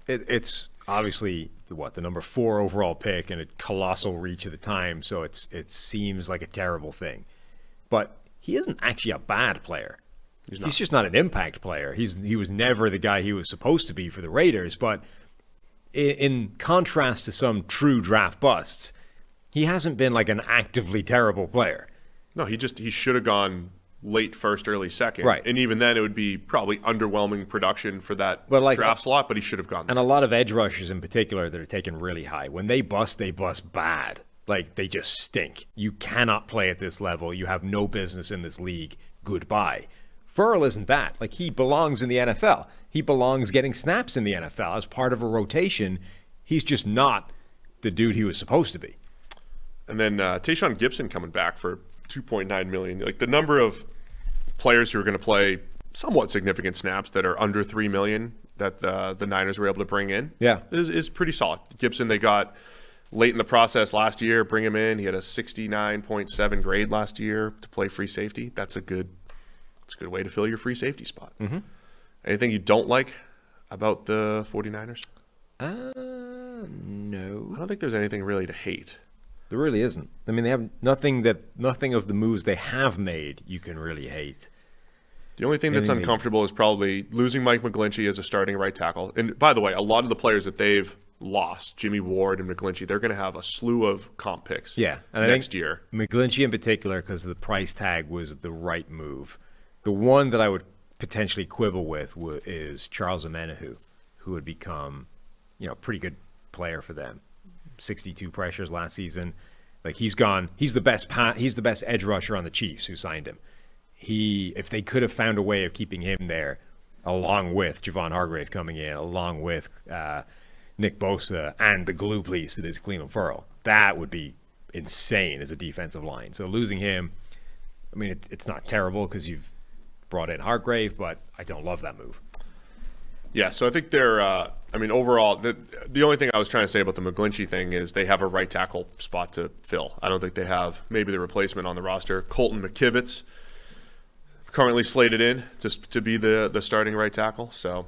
it's obviously the number 4 overall pick and a colossal reach at the time, so it seems like a terrible thing. But he isn't actually a bad player. He's just not an impact player. He was never the guy he was supposed to be for the Raiders, but in contrast to some true draft busts, he hasn't been like an actively terrible player. No, he should have gone late first, early second. Right. And even then it would be probably underwhelming production for that draft slot, but he should have gone there. And a lot of edge rushers in particular that are taken really high. When they bust bad. Like, they just stink. You cannot play at this level. You have no business in this league. Goodbye. Ferrell isn't that. Like, he belongs in the NFL. He belongs getting snaps in the NFL as part of a rotation. He's just not the dude he was supposed to be. And then Tayshaun Gibson coming back for $2.9 million. Like, the number of players who are going to play somewhat significant snaps that are under $3 million that the Niners were able to bring in is pretty solid. Gibson, they got late in the process last year, bring him in. He had a 69.7 grade last year to play free safety. That's a good way to fill your free safety spot. Mm-hmm. Anything you don't like about the 49ers? No. I don't think there's anything really to hate. There really isn't. I mean, they have nothing of the moves they have made you can really hate. The only thing that's uncomfortable is probably losing Mike McGlinchey as a starting right tackle. And by the way, a lot of the players that they've lost, Jimmy Ward and McGlinchey, they're going to have a slew of comp picks next year. McGlinchey in particular, because the price tag was the right move. The one that I would potentially quibble with is Charles Omenihu, who would become, pretty good player for them. 62 pressures last season. Like, he's gone. He's the best edge rusher on the Chiefs who signed him. If they could have found a way of keeping him there, along with Javon Hargrave coming in, along with Nick Bosa and the glue piece that is Clelin Ferrell, that would be insane as a defensive line. So losing him, I mean, it's not terrible because you've brought in Hargrave, but I don't love that move. Yeah, so I think they're overall, the only thing I was trying to say about the McGlinchey thing is they have a right tackle spot to fill. I don't think they have maybe the replacement on the roster. Colton McKivitz, currently slated in just to be the starting right tackle. So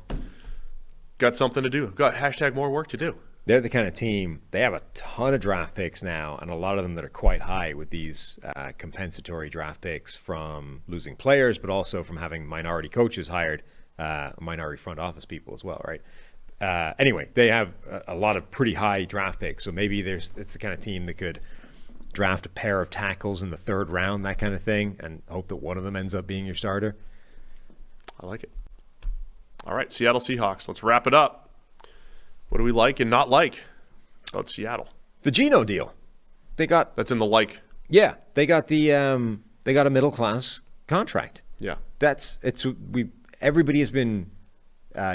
got something to do. Got #more work to do. They're the kind of team, they have a ton of draft picks now, and a lot of them that are quite high with these compensatory draft picks from losing players, but also from having minority coaches hired, minority front office people as well, right? Anyway, they have a lot of pretty high draft picks, so maybe it's the kind of team that could draft a pair of tackles in the 3rd round, that kind of thing, and hope that one of them ends up being your starter. I like it. All right, Seattle Seahawks. Let's wrap it up. What do we like and not like about Seattle? The Geno deal. That's in the like. Yeah, they got a middle class contract. Yeah. Everybody has been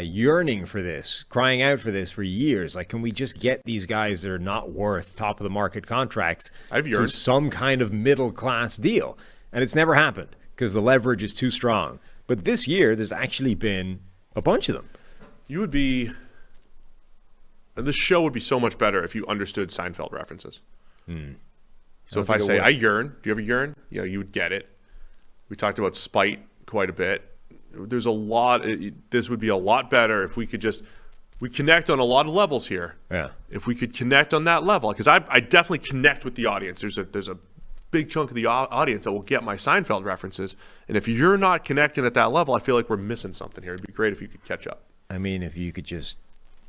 yearning for this, crying out for this for years. Like, can we just get these guys that are not worth top of the market contracts to some kind of middle class deal? And it's never happened because the leverage is too strong. But this year, there's actually been a bunch of them. The show would be so much better if you understood Seinfeld references. So if I say, I yearn, do you ever yearn? Yeah, you would get it. We talked about spite quite a bit. There's a lot. This would be a lot better if we connect on a lot of levels here. Yeah. If we could connect on that level, because I definitely connect with the audience. There's a big chunk of the audience that will get my Seinfeld references. And if you're not connecting at that level, I feel like we're missing something here. It'd be great if you could catch up. I mean, if you could just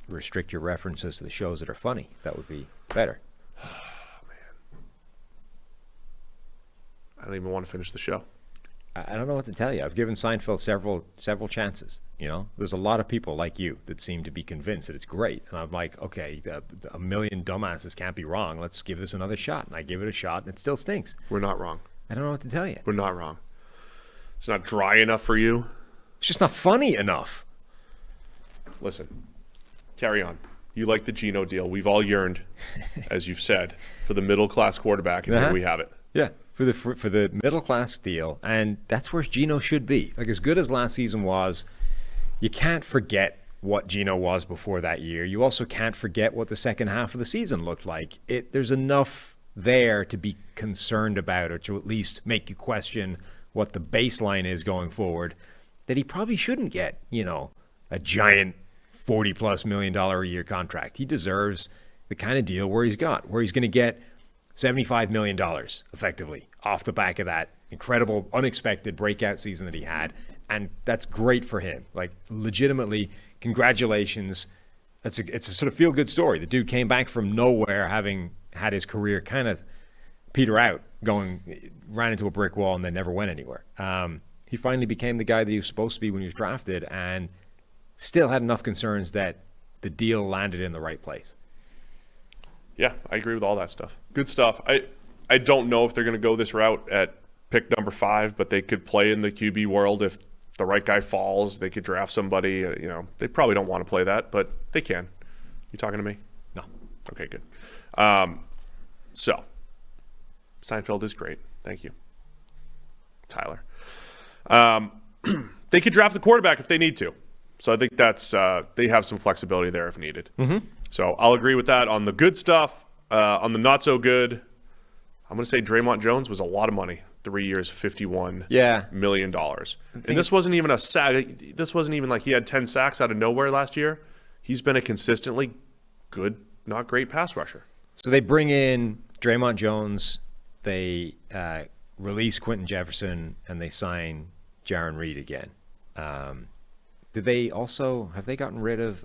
restrict your references to the shows that are funny, that would be better. I don't even want to finish the show. I don't know what to tell you. I've given Seinfeld several chances. There's a lot of people like you that seem to be convinced that it's great, and I'm like, okay, a million dumbasses can't be wrong. Let's give this another shot, and I give it a shot, and it still stinks. We're not wrong. I don't know what to tell you. We're not wrong. It's not dry enough for you. It's just not funny enough. Listen, carry on. You like the Geno deal. We've all yearned, as you've said, for the middle-class quarterback, and here we have it. Yeah, for the middle-class deal, and that's where Geno should be. Like, as good as last season was, you can't forget what Geno was before that year. You also can't forget what the second half of the season looked like. There's enough there to be concerned about, or to at least make you question what the baseline is going forward, that he probably shouldn't get, a giant $40+ million a year contract. He deserves the kind of deal where he's going to get $75 million effectively off the back of that incredible, unexpected breakout season that he had. And that's great for him. Like, legitimately, congratulations. It's a sort of feel-good story. The dude came back from nowhere, having had his career kind of peter out, ran into a brick wall and then never went anywhere. He finally became the guy that he was supposed to be when he was drafted, and still had enough concerns that the deal landed in the right place. Yeah, I agree with all that stuff. Good stuff. I don't know if they're going to go this route at pick number 5, but they could play in the QB world. If the right guy falls, they could draft somebody. They probably don't want to play that, but they can. You talking to me? No. Okay, good. So, Seinfeld is great. Thank you, Tyler. They could draft the quarterback if they need to. So I think that's they have some flexibility there if needed. Mm-hmm. So I'll agree with that. On the good stuff, on the not so good, I'm going to say Draymond Jones was a lot of money. 3 years, $51 million. And this wasn't even a sack. This wasn't even like he had 10 sacks out of nowhere last year. He's been a consistently good, not great pass rusher. So they bring in Draymond Jones, they release Quentin Jefferson, and they sign Jaron Reed again. Have they gotten rid of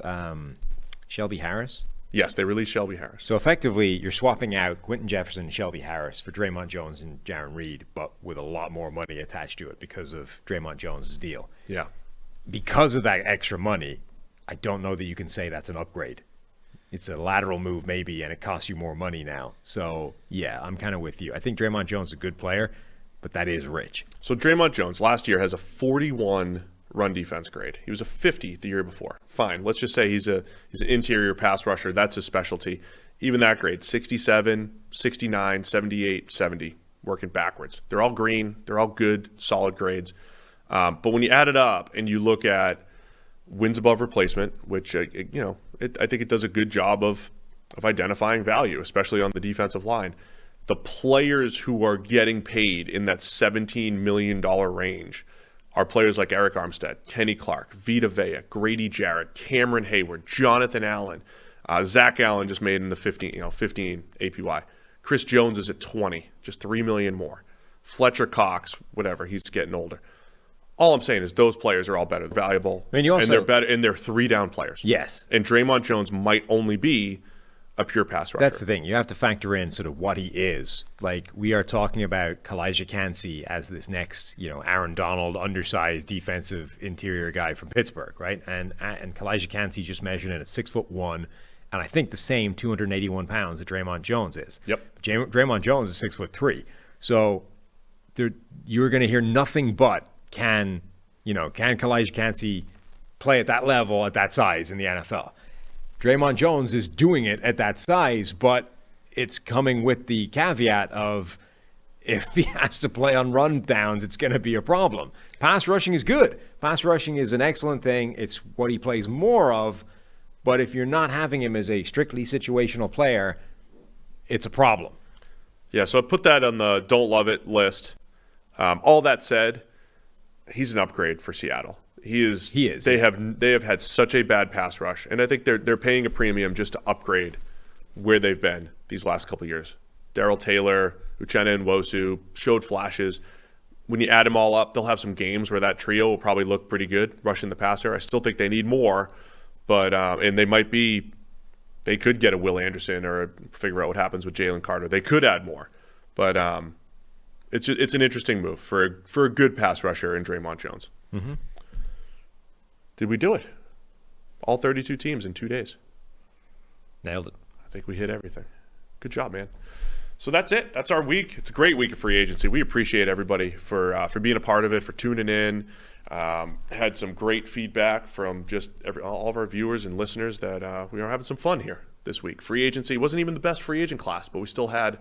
Shelby Harris? Yes, they released Shelby Harris. So effectively, you're swapping out Quentin Jefferson and Shelby Harris for Draymond Jones and Jaron Reed, but with a lot more money attached to it because of Draymond Jones' deal. Yeah. Because of that extra money, I don't know that you can say that's an upgrade. It's a lateral move maybe, and it costs you more money now. So, yeah, I'm kind of with you. I think Draymond Jones is a good player, but that is rich. So Draymond Jones last year has a 41 run defense grade. He was a 50 the year before. Fine. Let's just say he's an interior pass rusher. That's his specialty. Even that grade, 67, 69, 78, 70, working backwards. They're all green. They're all good, solid grades. But when you add it up and you look at wins above replacement, which, I think it does a good job of identifying value, especially on the defensive line. The players who are getting paid in that $17 million range are players like Eric Armstead, Kenny Clark, Vita Vea, Grady Jarrett, Cameron Hayward, Jonathan Allen. Zach Allen just made in the 15 APY. Chris Jones is at 20, just $3 million more. Fletcher Cox, whatever, he's getting older. All I'm saying is those players are all better, valuable, and they're better, and they're 3-down players. Yes. And Draymond Jones might only be a pure pass rusher. That's the thing. You have to factor in sort of what he is. Like, we are talking about Kalijah Kancey as this next, Aaron Donald, undersized defensive interior guy from Pittsburgh, right? And Kalijah Kancey just measured in at 6'1", and I think the same 281 pounds that Draymond Jones is. Yep. Draymond Jones is 6'3". So you're going to hear nothing but can Kalijah Kancey play at that level, at that size in the NFL? Draymond Jones is doing it at that size, but it's coming with the caveat of if he has to play on run downs, it's going to be a problem. Pass rushing is good. Pass rushing is an excellent thing. It's what he plays more of, but if you're not having him as a strictly situational player, it's a problem. Yeah, so I put that on the don't love it list. All that said, he's an upgrade for Seattle. He is. They have had such a bad pass rush, and I think they're paying a premium just to upgrade where they've been these last couple of years. Darrell Taylor, Uchenna Nwosu showed flashes. When you add them all up, they'll have some games where that trio will probably look pretty good rushing the passer. I still think they need more, but and they could get a Will Anderson or figure out what happens with Jalen Carter. They could add more, but It's an interesting move for a good pass rusher in Draymond Jones. Mm-hmm. Did we do it? All 32 teams in 2 days. Nailed it. I think we hit everything. Good job, man. So that's it. That's our week. It's a great week of free agency. We appreciate everybody for being a part of it, for tuning in. Had some great feedback from just all of our viewers and listeners that we are having some fun here this week. Free agency wasn't even the best free agent class, but we still had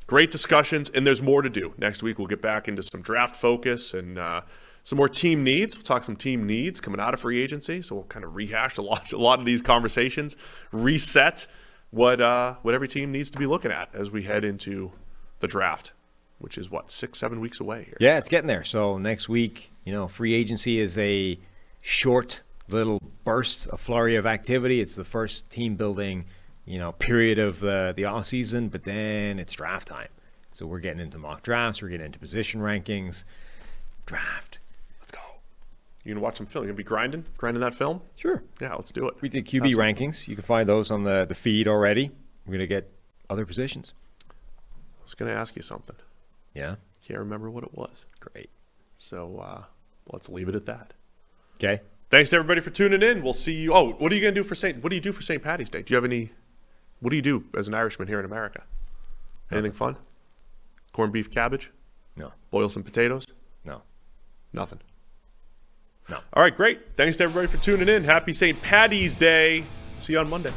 great discussions, and there's more to do. Next week, we'll get back into some draft focus and some more team needs. We'll talk some team needs coming out of free agency, so we'll kind of rehash a lot of these conversations, reset what every team needs to be looking at as we head into the draft, which is, 6-7 weeks away here. Yeah, it's getting there. So next week, free agency is a short little burst, a flurry of activity. It's the first team building period of the off season, but then it's draft time. So we're getting into mock drafts, we're getting into position rankings. Draft. Let's go. You gonna watch some film? You gonna be grinding that film? Sure. Yeah, let's do it. We did QB rankings. You can find those on the feed already. We're gonna get other positions. I was gonna ask you something. Yeah. Can't remember what it was. Great. So let's leave it at that. Okay. Thanks to everybody for tuning in. We'll see you. Oh, what are you gonna do for What do you do for St. Paddy's Day? Do you have any? What do you do as an Irishman here in America? Anything fun? Corned beef cabbage? No. Boil some potatoes? No. Nothing. No. All right, great. Thanks to everybody for tuning in. Happy St. Paddy's Day. See you on Monday.